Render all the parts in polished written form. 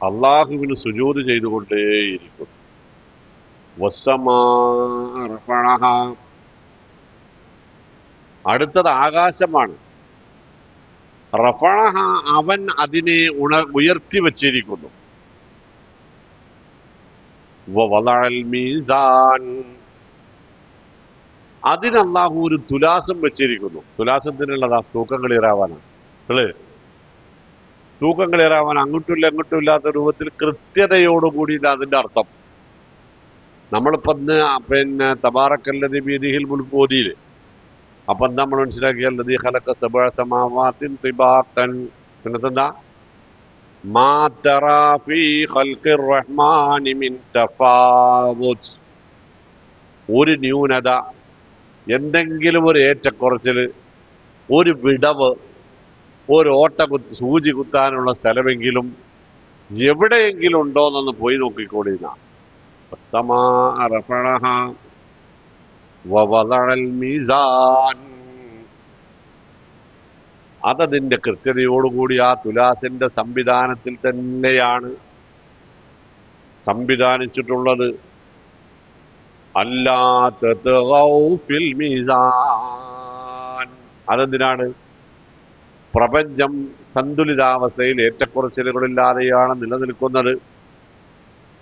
അള്ളാഹുവിന് സുജൂദ് ചെയ്തുകൊണ്ടേയിരിക്കുന്നു. വസ്സമാഅ റഫഅഹ, അടുത്തത് ആകാശമാണ്. റഫഅഹ, അവൻ അതിനെ ഉയർത്തി വച്ചിരിക്കുന്നു. വവളഅൽ മീസാൻ, അതിന് അള്ളാഹു ഒരു തുലാസം വെച്ചിരിക്കുന്നു. തുലാസത്തിനുള്ളതാ തൂക്കം ക്ലിയറാവാനാണ്. തൂക്കം ക്ലിയറാവാൻ അങ്ങോട്ടും ഇല്ലാത്ത രൂപത്തിൽ കൃത്യതയോടുകൂടി അതിന്റെ അർത്ഥം. നമ്മളിപ്പോ ഇന്ന് പിന്നെ തബാറക്കല്ലദീ ബിയദിഹിൽ മുൽക്ക് ഓതിയില്ലേ, അപ്പൊ എന്താ നമ്മൾ മനസ്സിലാക്കിയാൽ ലദീ ഖലഖ സബഅ സമാവാതിൻ തിബാഖൻ, പിന്നെന്താ മാ തറാ ഫീ ഖൽഖിർ റഹ്മാനി മിൻ തഫാവുത്, ഒരു ന്യൂനത, എന്തെങ്കിലും ഒരു ഏറ്റക്കുറച്ചില്, ഒരു വിടവ്, ഒരു സൂചി കുത്താനുള്ള സ്ഥലമെങ്കിലും എവിടെയെങ്കിലും ഉണ്ടോന്നൊന്ന് പോയി നോക്കിക്കോളിന. അതതിന്റെ കൃത്യതയോടുകൂടി ആ തുലാസിന്റെ സംവിധാനത്തിൽ തന്നെയാണ് സംവിധാനിച്ചിട്ടുള്ളത്. അല്ലാ തത്ഗൗ ഫിൽ മീസാൻ, അതെന്തിനാണ്? പ്രപഞ്ചം സന്തുലിതാവസ്ഥയിൽ ഏറ്റക്കുറച്ചിലുകളില്ലാതെയാണ് നിലനിൽക്കുന്നത്.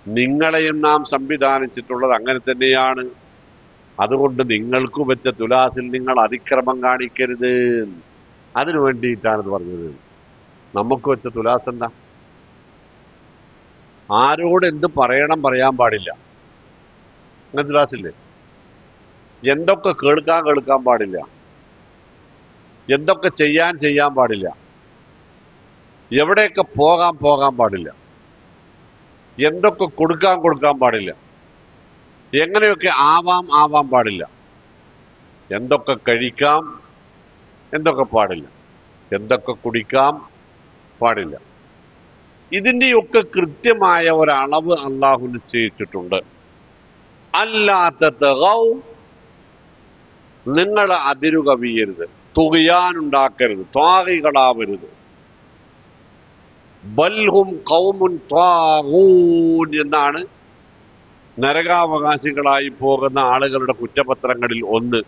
നിങ്ങളെയും നാം സംവിധാനിച്ചിട്ടുള്ളത് അങ്ങനെ തന്നെയാണ്. അതുകൊണ്ട് നിങ്ങൾക്ക് വെച്ച തുലാസിൽ നിങ്ങൾ അതിക്രമം കാണിക്കരുത്. അതിനു വേണ്ടിയിട്ടാണ് ഇത് പറഞ്ഞത്. നമുക്ക് വെച്ച തുലാസ് എന്താ? ആരോട് എന്ത് പറയാൻ പാടില്ല. അങ്ങനെ തുലാസില്ലേ? എന്തൊക്കെ കേൾക്കാൻ പാടില്ല, എന്തൊക്കെ ചെയ്യാൻ പാടില്ല, എവിടെയൊക്കെ പോകാൻ പാടില്ല, എന്തൊക്കെ കൊടുക്കാൻ പാടില്ല, എങ്ങനെയൊക്കെ ആവാൻ പാടില്ല, എന്തൊക്കെ കഴിക്കാം, എന്തൊക്കെ പാടില്ല, എന്തൊക്കെ കുടിക്കാം പാടില്ല. ഇതിൻ്റെയൊക്കെ കൃത്യമായ ഒരളവ് അള്ളാഹു നിശ്ചയിച്ചിട്ടുണ്ട്. അല്ലാത്ത നിങ്ങൾ അതിരുകവിയരുത്, തുകയാനുണ്ടാക്കരുത്, ത്വാഗികളാവരുത്. ബൽഹും ഖൗമുൻ ത്വാഗൂൻ എന്നാണ് നരകാവകാശികളായി പോകുന്ന ആളുകളുടെ കുറ്റപത്രങ്ങളിൽ ഒന്ന്.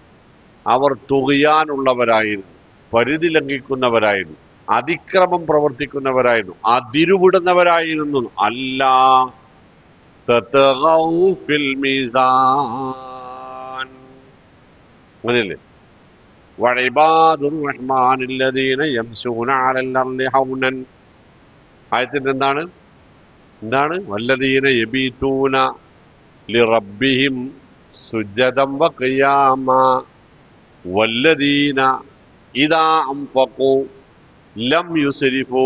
അവർ തുകയാനുള്ളവരായിരുന്നു, പരിധി ലംഘിക്കുന്നവരായിരുന്നു, അതിക്രമം പ്രവർത്തിക്കുന്നവരായിരുന്നു, അതിരുവിടുന്നവരായിരുന്നു. അല്ലാ തത്ഗൗ ഫിൽ മീസാൻ, അങ്ങനെയല്ലേ? വഇബാദുർ റഹ്മാനില്ലദീന യംശൂന അലൽ അർളി ഹൗനൻ, ആയത്തിന്റെ എന്താണ്? വല്ലദീന യബീതൂന ലിറബ്ബിഹിം സുജ്ജദൻ വഖിയാമ വല്ലദീന ഇദാ അൻഫഖൂ ലം യുസ്രിഫൂ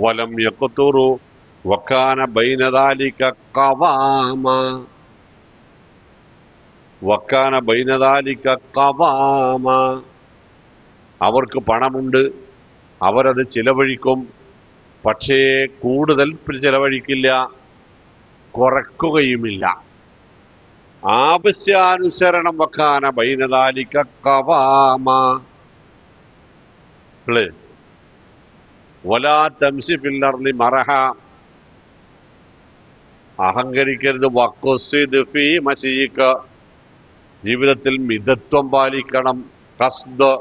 വലം യഖ്തുറൂ വകാന ബൈന ദാലിക ഖവാമ, അവർക്ക് പണമുണ്ട്, അവരത് ചിലവഴിക്കും, പക്ഷേ കൂടുതൽ ചിലവഴിക്കില്ല, കുറക്കുകയുമില്ല. ആവശ്യാനുസരണം വക്കാന ബൈനദാലിക ഖവാമ. വലാ തംശി ഫിൽ അർളി മറഹ, അഹങ്കരിക്കരുത്. വഖ്സിദ് ഫീ മശീക, ജീവിതത്തിൽ മിതത്വം പാലിക്കണം. ഖസ്ദ്,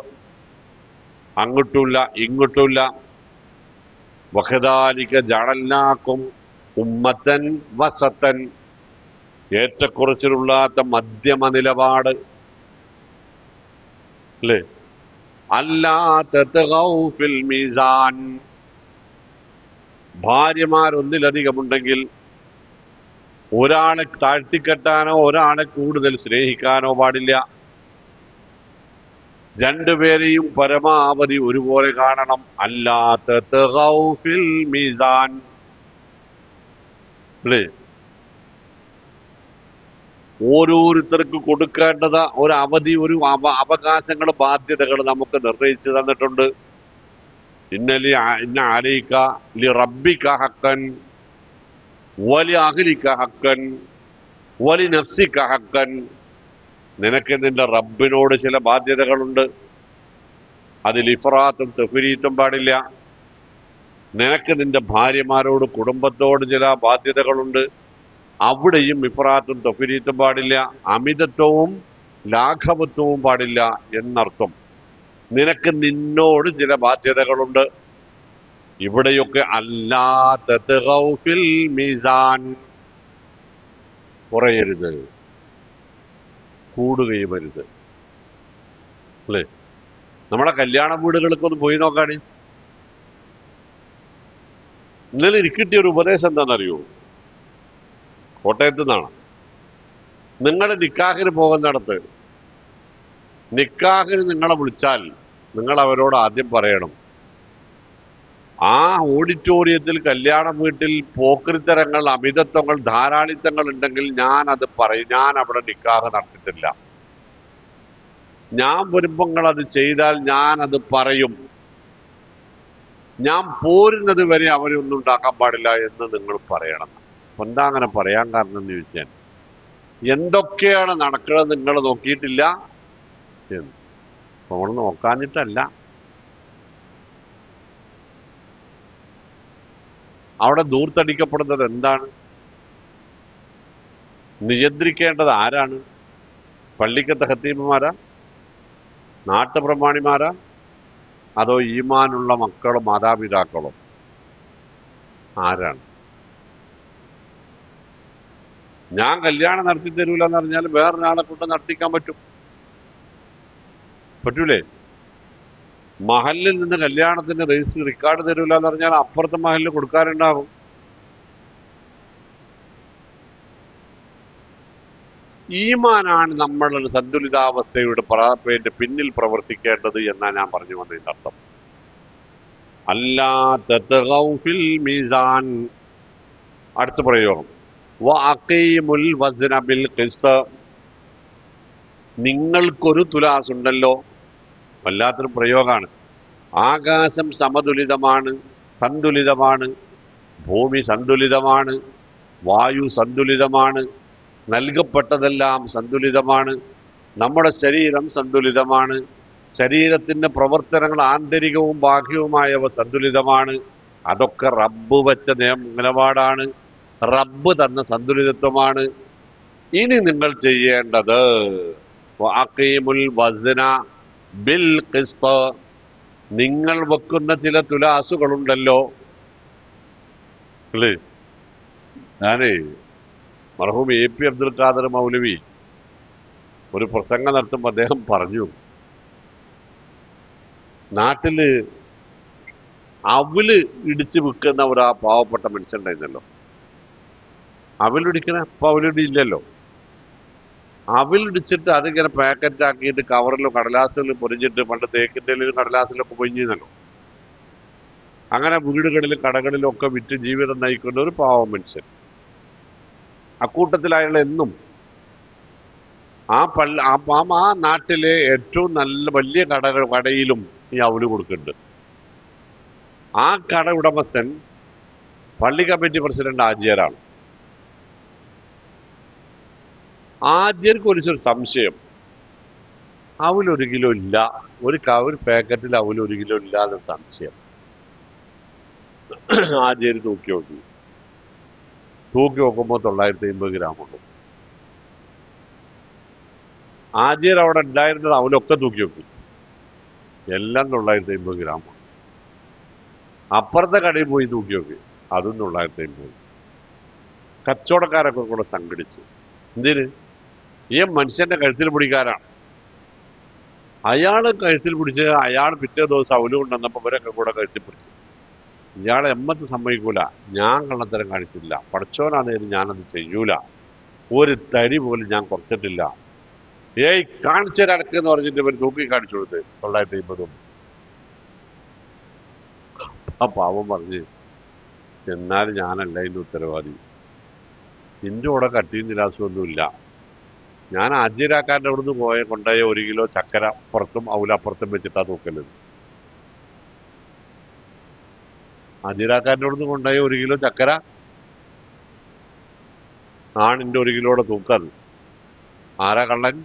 അങ്ങോട്ടുമില്ല ഇങ്ങോട്ടുമില്ല. വഖദാലിക ജഅൽനാകും ഉമ്മത്തൻ വസത്തൻ, ഏറ്റക്കുറച്ചിലുള്ളാത്ത മധ്യമ നിലപാട്. അല്ലേ? അല്ലാ തത്ഗൗ ഫിൽ മീസാൻ, ഭാര്യമാരൊന്നിലധികമുണ്ടെങ്കിൽ ഒരാളെ താഴ്ത്തിക്കെട്ടാനോ ഒരാളെ കൂടുതൽ സ്നേഹിക്കാനോ പാടില്ല. രണ്ടുപേരെയും പരമാവധി ഒരുപോലെ കാണണം. അല്ലാ തത്ഗൗ ഫിൽ മീസാൻ. ഓരോരുത്തർക്ക് കൊടുക്കേണ്ടത് ഒരു അവധി, ഒരു അവകാശങ്ങൾ, ബാധ്യതകൾ നമുക്ക് നിർണയിച്ചു തന്നിട്ടുണ്ട്. ഇന്ന അലൈക ലിറബ്ബിക ഹഖൻ വലി അഹ്ലിക ഹഖൻ വലി നഫ്സിക ഹഖൻ, നിനക്ക് നിന്റെ റബ്ബിനോട് ചില ബാധ്യതകളുണ്ട്. അതിൽ ഇഫ്രാത്തും തഫ്രീത്തും പാടില്ല. നിനക്ക് നിന്റെ ഭാര്യമാരോട് കുടുംബത്തോട് ചില ബാധ്യതകളുണ്ട്. അവിടെയും ഇഫ്രാത്തും തൊഫിരീത്തും പാടില്ല, അമിതത്വവും ലാഘവത്വവും പാടില്ല എന്നർത്ഥം. നിനക്ക് നിന്നോട് ചില ബാധ്യതകളുണ്ട്. ഇവിടെയൊക്കെ അല്ലാ തത്ഗൗ ഫിൽ മീസാൻ, കുറയരുത്, കൂടുകയും അരുത്. അല്ലേ? നമ്മളെ കല്യാണ വീടുകൾക്ക് ഒന്ന് പോയി നോക്കാണ്. ഇന്നലെ എനിക്ക് കിട്ടിയ ഒരു ഉപദേശം എന്താണെന്നറിയോ? കോട്ടയത്ത് നിന്നാണ്. നിങ്ങൾ നിക്കാഹിന് പോകുന്നിടത്ത് നിക്കാഹിന് നിങ്ങളെ വിളിച്ചാൽ നിങ്ങൾ അവരോട് ആദ്യം പറയണം, ആ ഓഡിറ്റോറിയത്തിൽ കല്യാണ വീട്ടിൽ പോക്രിത്തരങ്ങൾ, അമിതത്വങ്ങൾ, ധാരാളിത്തങ്ങൾ ഉണ്ടെങ്കിൽ ഞാൻ അത് പറയും. ഞാൻ അവിടെ നിക്കാഹ് നടത്തിയിട്ടില്ല. ഞാൻ വരുമ്പോൾ നിങ്ങൾ അത് ചെയ്താൽ ഞാൻ അത് പറയും. ഞാൻ പോരുന്നത് വരെ അവരെ ഒന്നും ഉണ്ടാക്കാൻ പാടില്ല എന്ന് നിങ്ങൾ പറയണം. അപ്പൊ എന്താ അങ്ങനെ പറയാൻ കാരണം എന്ന് ചോദിച്ചാൽ, എന്തൊക്കെയാണ് നടക്കുന്നത് നിങ്ങൾ നോക്കിയിട്ടില്ല എന്ന്. നമ്മൾ നോക്കാഞ്ഞിട്ടല്ല. അവിടെ ദൂർത്തടിക്കപ്പെടുന്നത് എന്താണ്? നിയന്ത്രിക്കേണ്ടത് ആരാണ്? പള്ളിക്കത്തെ ഖത്തീബുമാരാ? നാട്ടുപ്രമാണിമാരാ? അതോ ഈമാനുള്ള മക്കളും മാതാപിതാക്കളും? ആരാണ്? ഞാൻ കല്യാണം നടത്തി തരൂല എന്ന് പറഞ്ഞാൽ വേറൊരാളെ കൊണ്ട് നടത്തിക്കാൻ പറ്റൂലേ? മഹലിൽ നിന്ന് കല്യാണത്തിന് രജിസ്റ്റർ റെക്കോർഡ് തരൂല എന്ന് പറഞ്ഞാൽ അപ്പുറത്തെ മഹലിൽ കൊടുക്കാറുണ്ടാകും. ഈമാനാണ് നമ്മളുടെ സന്തുലിതാവസ്ഥയുടെ പിന്നിൽ പ്രവർത്തിക്കേണ്ടത് എന്നാണ് ഞാൻ പറഞ്ഞു വന്നതിന്റെ അർത്ഥം. അല്ലാ തത്ഗൗ ഫിൽ മീസാൻ. അടുത്ത പ്രയോഗം, വഅഖീമുൽ വസ്ന ബിൽ ഖിസ്ത്. നിങ്ങൾക്കൊരു തുലാസ് ഉണ്ടല്ലോ. വല്ലാത്തൊരു പ്രയോഗമാണ്. ആകാശം സമതുലിതമാണ്, സന്തുലിതമാണ്. ഭൂമി സന്തുലിതമാണ്, വായു സന്തുലിതമാണ്, നൽകപ്പെട്ടതെല്ലാം സന്തുലിതമാണ്. നമ്മുടെ ശരീരം സന്തുലിതമാണ്. ശരീരത്തിന്റെ പ്രവർത്തനങ്ങൾ ആന്തരികവും ബാഹ്യവുമായവ സന്തുലിതമാണ്. അതൊക്കെ റബ്ബ് വെച്ച നിലപാടാണ്, റബ്ബ് തന്ന സന്തുലിതത്വമാണ്. ഇനി നിങ്ങൾ ചെയ്യേണ്ടത് വഅഖീമുൽ വസ്ന ബിൽ ഖിസ്ത്. നിങ്ങൾ വെക്കുന്ന ചില തുലാസുകളുണ്ടല്ലോ. അല്ലേ? ഞാനേ മർഹൂം AP അബ്ദുൽ ഖാദർ മൗലവി ഒരു പ്രസംഗം നടത്തുമ്പോൾ അദ്ദേഹം പറഞ്ഞു, നാട്ടില് അവല് ഇടിച്ച് വിൽക്കുന്ന ഒരു പാവപ്പെട്ട മനുഷ്യണ്ടായിരുന്നല്ലോ. അവലിടിക്കണ ഇപ്പൊ അവലിടി ഇല്ലല്ലോ. അവലിടിച്ചിട്ട് അതിങ്ങനെ പാക്കറ്റ് ആക്കിയിട്ട് കവറിലും കടലാസുകളിലും പൊരിഞ്ഞിട്ട്, പണ്ട് തേക്കിൻ്റെ കടലാസിലൊക്കെ പൊരിഞ്ഞിരുന്നല്ലോ. അങ്ങനെ വീടുകളിലും കടകളിലും ഒക്കെ വിറ്റ് ജീവിതം നയിക്കുന്ന ഒരു പാവം മനുഷ്യൻ. അക്കൂട്ടത്തിലായുള്ള എന്നും ആ നാട്ടിലെ ഏറ്റവും നല്ല വലിയ കടയിലും ഈ അവല് കൊടുക്കുന്നുണ്ട്. ആ കട ഉടമസ്ഥൻ പള്ളി കമ്മിറ്റി പ്രസിഡന്റ് ആജിയരാണ്. ആദ്യർക്ക് ഒരു സംശയം, അവൽ 1 കിലോ ഇല്ല, ഒരു പാക്കറ്റിൽ അവൽ 1 കിലോ ഇല്ല എന്നൊരു സംശയം. ആദ്യം തൂക്കി നോക്കുമ്പോൾ 950 ഗ്രാമുള്ളൂ. ആദ്യം അവിടെ ഉണ്ടായിരുന്നത് അവലൊക്കെ തൂക്കി നോക്കി, എല്ലാം 950 ഗ്രാമാണ്. അപ്പുറത്തെ കടയിൽ പോയി തൂക്കി നോക്കി, അതും 950. കച്ചവടക്കാരൊക്കെ കൂടെ സംഘടിച്ചു. എന്തിന്? ഈ മനുഷ്യന്റെ കഴുത്തിൽ പിടിക്കാനാണ്. അയാള് കഴുത്തിൽ പിടിച്ച് അയാൾ പിറ്റേ ദിവസം അവല് കൊണ്ടുവന്നപ്പോൾ ഇവരൊക്കെ കൂടെ കഴുത്തിൽ പിടിച്ചു. ഇയാളെ എമ്മത്ത് സമ്മതിക്കൂല, ഞാൻ കള്ളത്തരം കാണിച്ചില്ല, പഠിച്ചോനാന്നേലും ഞാനത് ചെയ്യൂല, ഒരു തരി പോലും ഞാൻ കുറച്ചിട്ടില്ല. കാണിച്ചൊരടക്ക് എന്ന് പറഞ്ഞിട്ട് ഇവർ തൂക്കി കാണിച്ചു കൊടുത്ത് 950. ആ പാവം പറഞ്ഞ്, എന്നാലും ഞാനല്ല ഇതിൻ്റെ ഉത്തരവാദി, എൻ്റെ കൂടെ കട്ടിയും നിരാശമൊന്നുമില്ല. ഞാൻ ആജിരാക്കാരൻ്റെ അവിടുന്ന് കൊണ്ടുപോയ 1 കിലോ ചക്കര അപ്പുറത്തും അവലപ്പുറത്തും വെച്ചിട്ടാ തൂക്കല്. ആജിരാക്കാരൻ്റെ അവിടുന്ന് കൊണ്ടുപോയ 1 കിലോ ചക്കര ആണിൻ്റെ 1 കിലോയുടെ തൂക്കാണ്. ആരാ കള്ളൻ?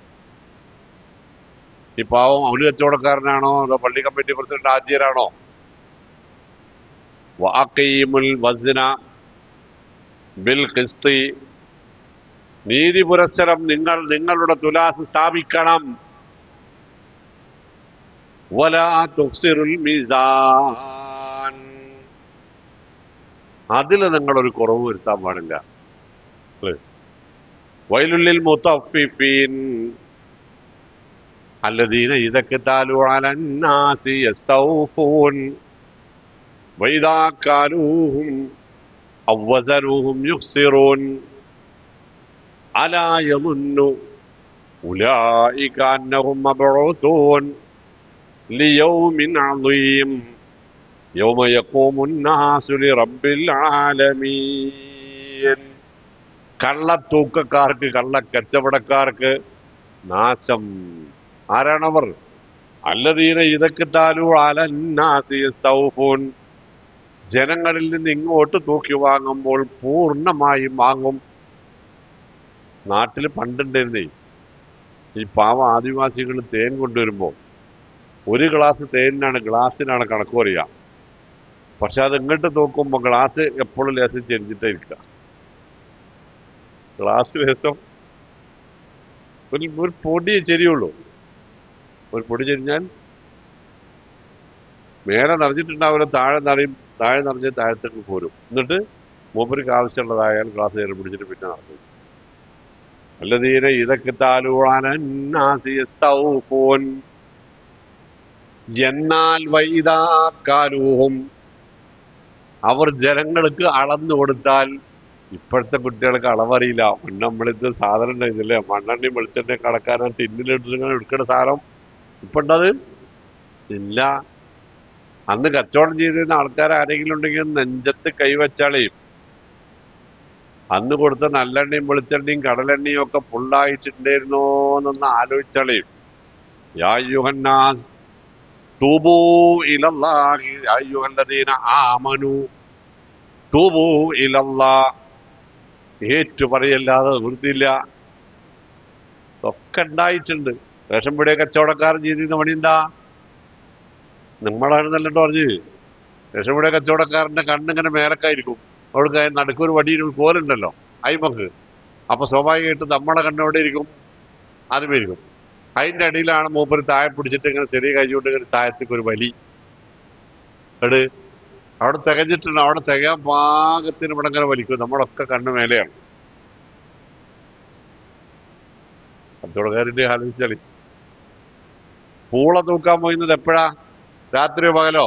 ഈ പാവം അവല് കച്ചവടക്കാരനാണോ അതോ പള്ളി കമ്മിറ്റി പ്രസിഡന്റ് ആജിയരാണോ? വഅഖീമുൽ വസ്ന ബിൽ ഖിസ്തി, നീതി പുരസ്സരം നിങ്ങൾ നിങ്ങളുടെ തുലാസ് സ്ഥാപിക്കണം. വലാ തുഖ്സിറുൽ മീസാൻ, അതിൽ നിങ്ങളൊരു കുറവ് വരുത്താൻ പാടില്ല. വൈലുല്ലിൽ മുത്തഫ്ഫിഫീൻ അല്ലദീന ഇദാ ഇക്താലൂ അലന്നാസി യസ്തൗഫൂൻ വഇദാ കാലൂഹും ഔ വസനൂഹും യുഖ്സിറൂൻ അലാ യظുന്നു ഉലൈക അന്നഹും മബ്ഊതൂൻ ലിയൗമിൻ അളീം യൗമ യഖൂമുൻ നാസു ലിറബ്ബിൽ ആലമീൻ. കള്ളത്തൂക്കക്കാർക്ക്, കള്ളക്കച്ചവടക്കാർക്ക് നാശം. ആരാണവർ? അല്ലദീന ഇദാ ഇക്താലൂ അലന്നാസി യസ്തൗഫൂൻ, ജനങ്ങളിൽ നിന്ന് ഇങ്ങോട്ട് തൂക്കി വാങ്ങുമ്പോൾ പൂർണ്ണമായും വാങ്ങും. നാട്ടിൽ പണ്ടുണ്ടായിരുന്നേ, ഈ പാവ ആദിവാസികൾ തേൻ കൊണ്ടുവരുമ്പോൾ ഒരു ഗ്ലാസ് തേനിനാണ്, ഗ്ലാസ്സിനാണ് കണക്ക് പറയുക. പക്ഷെ അത് ഇങ്ങോട്ട് തൂക്കുമ്പോൾ ഗ്ലാസ് എപ്പോഴും ലേശം ചെരിഞ്ഞിട്ടായിരിക്കുക. ഗ്ലാസ് ലേശം ഒരു പൊടി ചെരിയുള്ളൂ. ഒരു പൊടി ചെരിഞ്ഞാൽ മേലെ നിറഞ്ഞിട്ടുണ്ടാവില്ല, താഴെ നിറയും. താഴെ നിറഞ്ഞ് താഴത്തേക്ക് പോരും. എന്നിട്ട് മൂപ്പർക്ക് ആവശ്യമുള്ളതായാൽ ഗ്ലാസ് കയറി പിടിച്ചിട്ട് പിന്നെ നടക്കും. അല്ലദീന ഇദാ ഇക്താലൂ അലന്നാസി യസ്തൗഫൂൻ, എന്നാൽ വഇദാ കാലൂഹും, അവർ ജനങ്ങൾക്ക് അളന്നു കൊടുത്താൽ. ഇപ്പോഴത്തെ കുട്ടികൾക്ക് അളവറിയില്ല. പണ്ട് നമ്മളിത് സാധനം ഉണ്ടായിരുന്നില്ലേ, മണ്ണെണ്ണയും വെളിച്ചെണ്ണയും കടക്കാനും ടിന്നിലിട്ട് എടുക്കുന്ന സാധനം ഇപ്പൊ ഉണ്ടത് ഇല്ല. അന്ന് കച്ചവടം ചെയ്തിരുന്ന ആൾക്കാർ ആരെങ്കിലും ഉണ്ടെങ്കിൽ നെഞ്ചത്ത് കൈവച്ചാളെയും അന്ന് കൊടുത്ത നല്ലെണ്ണയും വെളിച്ചെണ്ണയും കടലെണ്ണയും ഒക്കെ ഫുള്ളായിട്ടുണ്ടായിരുന്നോ എന്നൊന്ന് ആലോചിച്ചാളെയും. യാ അയ്യുഹന്നാസ് തൂബൂ ഇലല്ലാഹി യാ അയ്യുഹല്ലദീന ആമനൂ തൂബൂ ഇലല്ലാഹ്, ഏറ്റുപറയല്ലാതെ നിവൃത്തിയില്ല. ഒക്കെ ഉണ്ടായിട്ടുണ്ട്. റേഷൻ പീടിക കച്ചവടക്കാരൻ ചെയ്തിരുന്ന പണിയുണ്ടാ? നമ്മളാണെന്നല്ലോ പറഞ്ഞ്. റേഷൻ പീടിക കച്ചവടക്കാരന്റെ കണ്ണിങ്ങനെ മേലക്കായിരിക്കും. അവൾക്ക് നടുക്കൊരു വടിയിൽ കോലുണ്ടല്ലോ അയിമക്ക്. അപ്പൊ സ്വാഭാവികമായിട്ട് നമ്മളെ കണ്ണെവിടെ ഇരിക്കും? അതുമേരിക്കും. അതിന്റെ അടിയിലാണ് മൂപ്പര് താഴെ പിടിച്ചിട്ട് ഇങ്ങനെ ചെറിയ കഴിച്ചുകൊണ്ട് ഇങ്ങനെ താഴത്തേക്ക് ഒരു വലി എട്. അവിടെ തികഞ്ഞിട്ടുണ്ട്. അവിടെ തികയാൻ പാകത്തിന് ഇവിടെ ഇങ്ങനെ വലിക്കും. നമ്മളൊക്കെ കണ്ണ് മേലെയാണ്. കച്ചവടക്കാരൻ്റെ ആലോചിച്ചാൽ പൂള തൂക്കാൻ പോയിരുന്നത് എപ്പോഴാ? രാത്രിയോ പകലോ?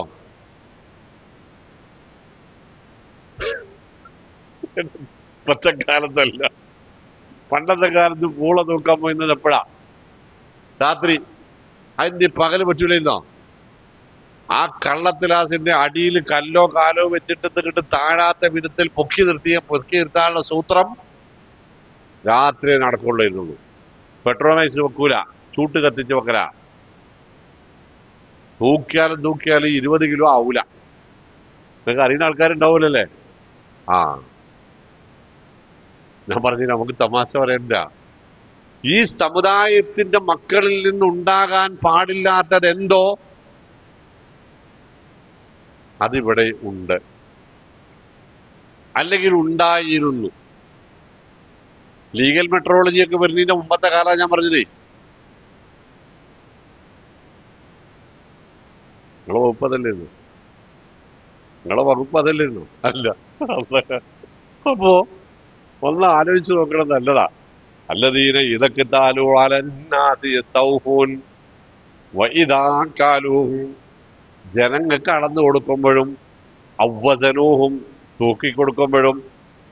പച്ചക്കാലത്തല്ല, പണ്ടത്തെ കാലത്ത് പൂള തൂക്കാൻ പോയിരുന്നത് എപ്പോഴാ? രാത്രി. അതിന്റെ പകല് പറ്റൂലോ. ആ കള്ളത്തിലാസിന്റെ അടിയിൽ കല്ലോ കാലോ വെച്ചിട്ട് കിട്ട് താഴാത്ത വിധത്തിൽ പൊക്കി നിർത്താനുള്ള സൂത്രം രാത്രിയെ നടക്കുള്ളായിരുന്നുള്ളൂ. പെട്രോമൈസ് വെക്കൂല, ചൂട്ട് കത്തിച്ച് വെക്കല. തൂക്കിയാലും 20 കിലോ ആവൂല. നിങ്ങൾക്ക് അറിയുന്ന ആൾക്കാരുണ്ടാവൂലല്ലേ? ആ, ഞാൻ പറഞ്ഞു നമുക്ക് തമാശ പറയണ്ട. ഈ സമുദായത്തിന്റെ മക്കളിൽ നിന്നുണ്ടാകാൻ പാടില്ലാത്തതെന്തോ അതിവിടെ ഉണ്ട്, അല്ലെങ്കിൽ ഉണ്ടായിരുന്നു. ലീഗൽ മെട്രോളജിയൊക്കെ വരുന്നതിന്റെ മുമ്പത്തെ കാലം ഞാൻ പറഞ്ഞതേ. നിങ്ങളെ വകുപ്പ് അതല്ലായിരുന്നു? നിങ്ങളെ വകുപ്പ് അതല്ലായിരുന്നു? അല്ല. അപ്പോ ഒന്ന് ആലോചിച്ച് നോക്കണം, നല്ലതാ. അല്ലദീന ഇദാ ഇക്താലൂ അലന്നാസി യസ്തൗഫൂൻ വഇദാ കാലൂഹും, ജനങ്ങൾക്ക് അളന്നു കൊടുക്കുമ്പോഴും അവ്വസനൂഹും തൂക്കി കൊടുക്കുമ്പോഴും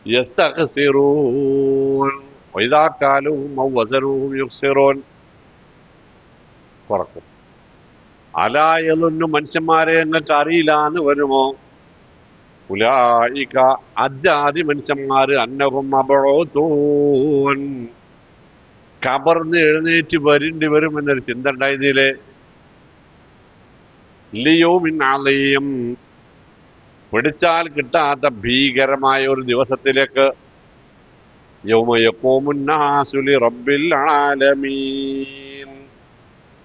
യസ്തഖ്സിറൂൻ വഇദാ കാലൂഹും അവ്വസനൂഹും യുഖ്സിറൂൻ, കുറക്കും. അലാ യളുന്നു, മനുഷ്യന്മാരെ നിങ്ങൾക്ക് അറിയില്ല എന്ന് വരുമോ? ഉലൈക, അജാതി മനുഷ്യന്മാര്, അന്നഹും മബ്ഊതൂൻ, കബർന്ന് എഴുന്നേറ്റ് വരേണ്ടി വരും എന്നൊരു ചിന്ത ഉണ്ടായതിലെ. ലിയൗമിൻ അളീം, പിടിച്ചാൽ കിട്ടാത്ത ഭീകരമായ ഒരു ദിവസത്തിലേക്ക്. യൗമ യഖൂമുൻ നാസു ലിറബ്ബിൽ ആലമീൻ,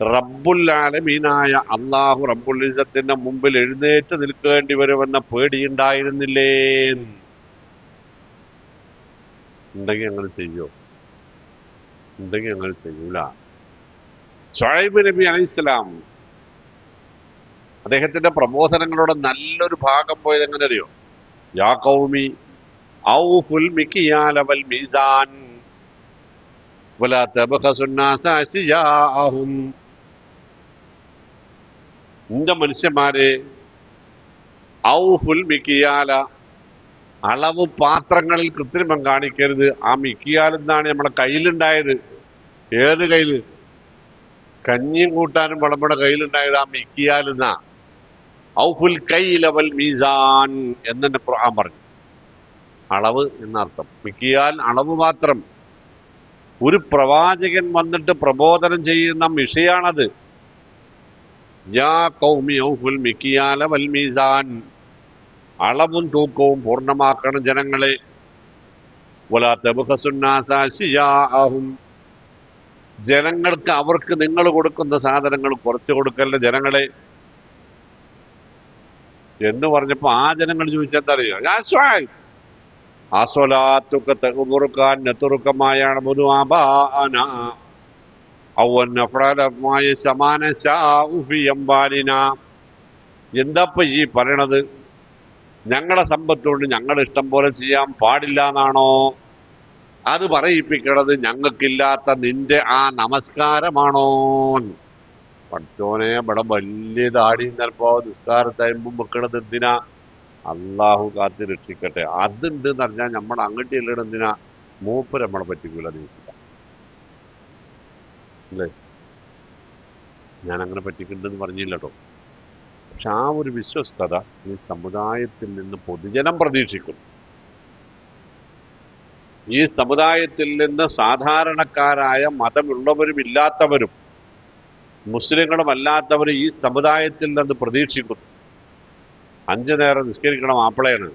റബ്ബുൽ ആലമീനായ അള്ളാഹു റബ്ബുൽ ഇസ്സത്തിന്റെ മുമ്പിൽ എഴുന്നേറ്റ് നിൽക്കേണ്ടി വരുമെന്ന പേടിയുണ്ടായിരുന്നില്ലേ? ഉണ്ടെങ്കിൽ അങ്ങനെ ചെയ്യോ? ഉണ്ടെങ്കിൽ അങ്ങനെ ചെയ്യൂല. ശുഐബ് നബി അലൈഹിസ്സലാം അദ്ദേഹത്തിന്റെ പ്രബോധനങ്ങളുടെ നല്ലൊരു ഭാഗം പോയത് എങ്ങനെ അറിയോ? യാ ഖൗമി ഔഫുൽ മിക്യാല വൽ മീസാൻ വലാ തബ്ഖസു الناس അശ്യാഅഹും. എന്റെ മനുഷ്യന്മാരെ, ഔഫുൽ മിക്യാല, അളവ് പാത്രങ്ങളിൽ കൃത്രിമം കാണിക്കരുത്. ആ മിക്കിയാൽ എന്താണ് നമ്മളെ കയ്യിലുണ്ടായത്? ഏത് കയ്യില്? കഞ്ഞിയും കൂട്ടാനും നമ്മുടെ കയ്യിലുണ്ടായത് ആ മിക്കിയാൽ എന്നാ. ഔഫുൽ കൈല വൽ മീസാൻ എന്നെ ഖുർആൻ പറഞ്ഞു. അളവ് എന്നർത്ഥം. മിക്കിയാൽ അളവ് മാത്രം. ഒരു പ്രവാചകൻ വന്നിട്ട് പ്രബോധനം ചെയ്യുന്ന വിഷയാണത്. യാ ഖൗമി ഔഫുൽ മിക്കിയാല വൽ മീസാൻ, അളവും തൂക്കവും പൂർണ്ണമാക്കണം ജനങ്ങളെ. വലാ തബ്ഖസു الناس അശ്യാഅഹും, ജനങ്ങൾക്ക് അവർക്ക് നിങ്ങൾ കൊടുക്കുന്ന സാധനങ്ങൾ കുറച്ച് കൊടുക്കല്ല ജനങ്ങളെ എന്ന് പറഞ്ഞപ്പോ ആ ജനങ്ങൾ ചോദിച്ചെന്താ അറിയോ? യാ ശുഐബ് അസ്വലാത്തുക തഅ്മുറുക അൻ നത്റുക മാ യഅ്ബുദു ആബാഅനാ ഔ അൻ നഫ്അല മാ യസ്മാന ശാഉ ഫി അംവാലിനാ. എന്താപ്പ ഈ പറയണത്? ഞങ്ങളുടെ സമ്പത്ത് കൊണ്ട് ഞങ്ങൾ ഇഷ്ടം പോലെ ചെയ്യാൻ പാടില്ല എന്നാണോ? അത് പറയിപ്പിക്കണത് ഞങ്ങൾക്കില്ലാത്ത നിന്റെ ആ നമസ്കാരമാണോ? പഠിച്ചോനെ, ഇവിടെ വലിയ താടി ചിലപ്പോ നിസ്കാരത്തയമ്പും വെക്കണത് എന്തിനാ? അള്ളാഹു കാത്ത് രക്ഷിക്കട്ടെ. അതുണ്ട് എന്ന് പറഞ്ഞാൽ നമ്മൾ അങ്ങോട്ട് ചെല്ലണം എന്തിനാ? മൂപ്പര് നമ്മളെ പറ്റിക്കൂല നീക്കില്ല അല്ലേ? ഞാൻ അങ്ങനെ പറ്റിക്കുന്നുണ്ടെന്ന് പറഞ്ഞില്ല കേട്ടോ. പക്ഷെ ആ ഒരു വിശ്വസ്തത ഈ സമുദായത്തിൽ നിന്ന് പൊതുജനം പ്രതീക്ഷിക്കുന്നു. ഈ സമുദായത്തിൽ നിന്ന് സാധാരണക്കാരായ മതമുള്ളവരും ഇല്ലാത്തവരും മുസ്ലിങ്ങളും അല്ലാത്തവരും ഈ സമുദായത്തിൽ നിന്ന് പ്രതീക്ഷിക്കുന്നു. 5 നേരം നിസ്കരിക്കണ മാപ്പിളയാണ്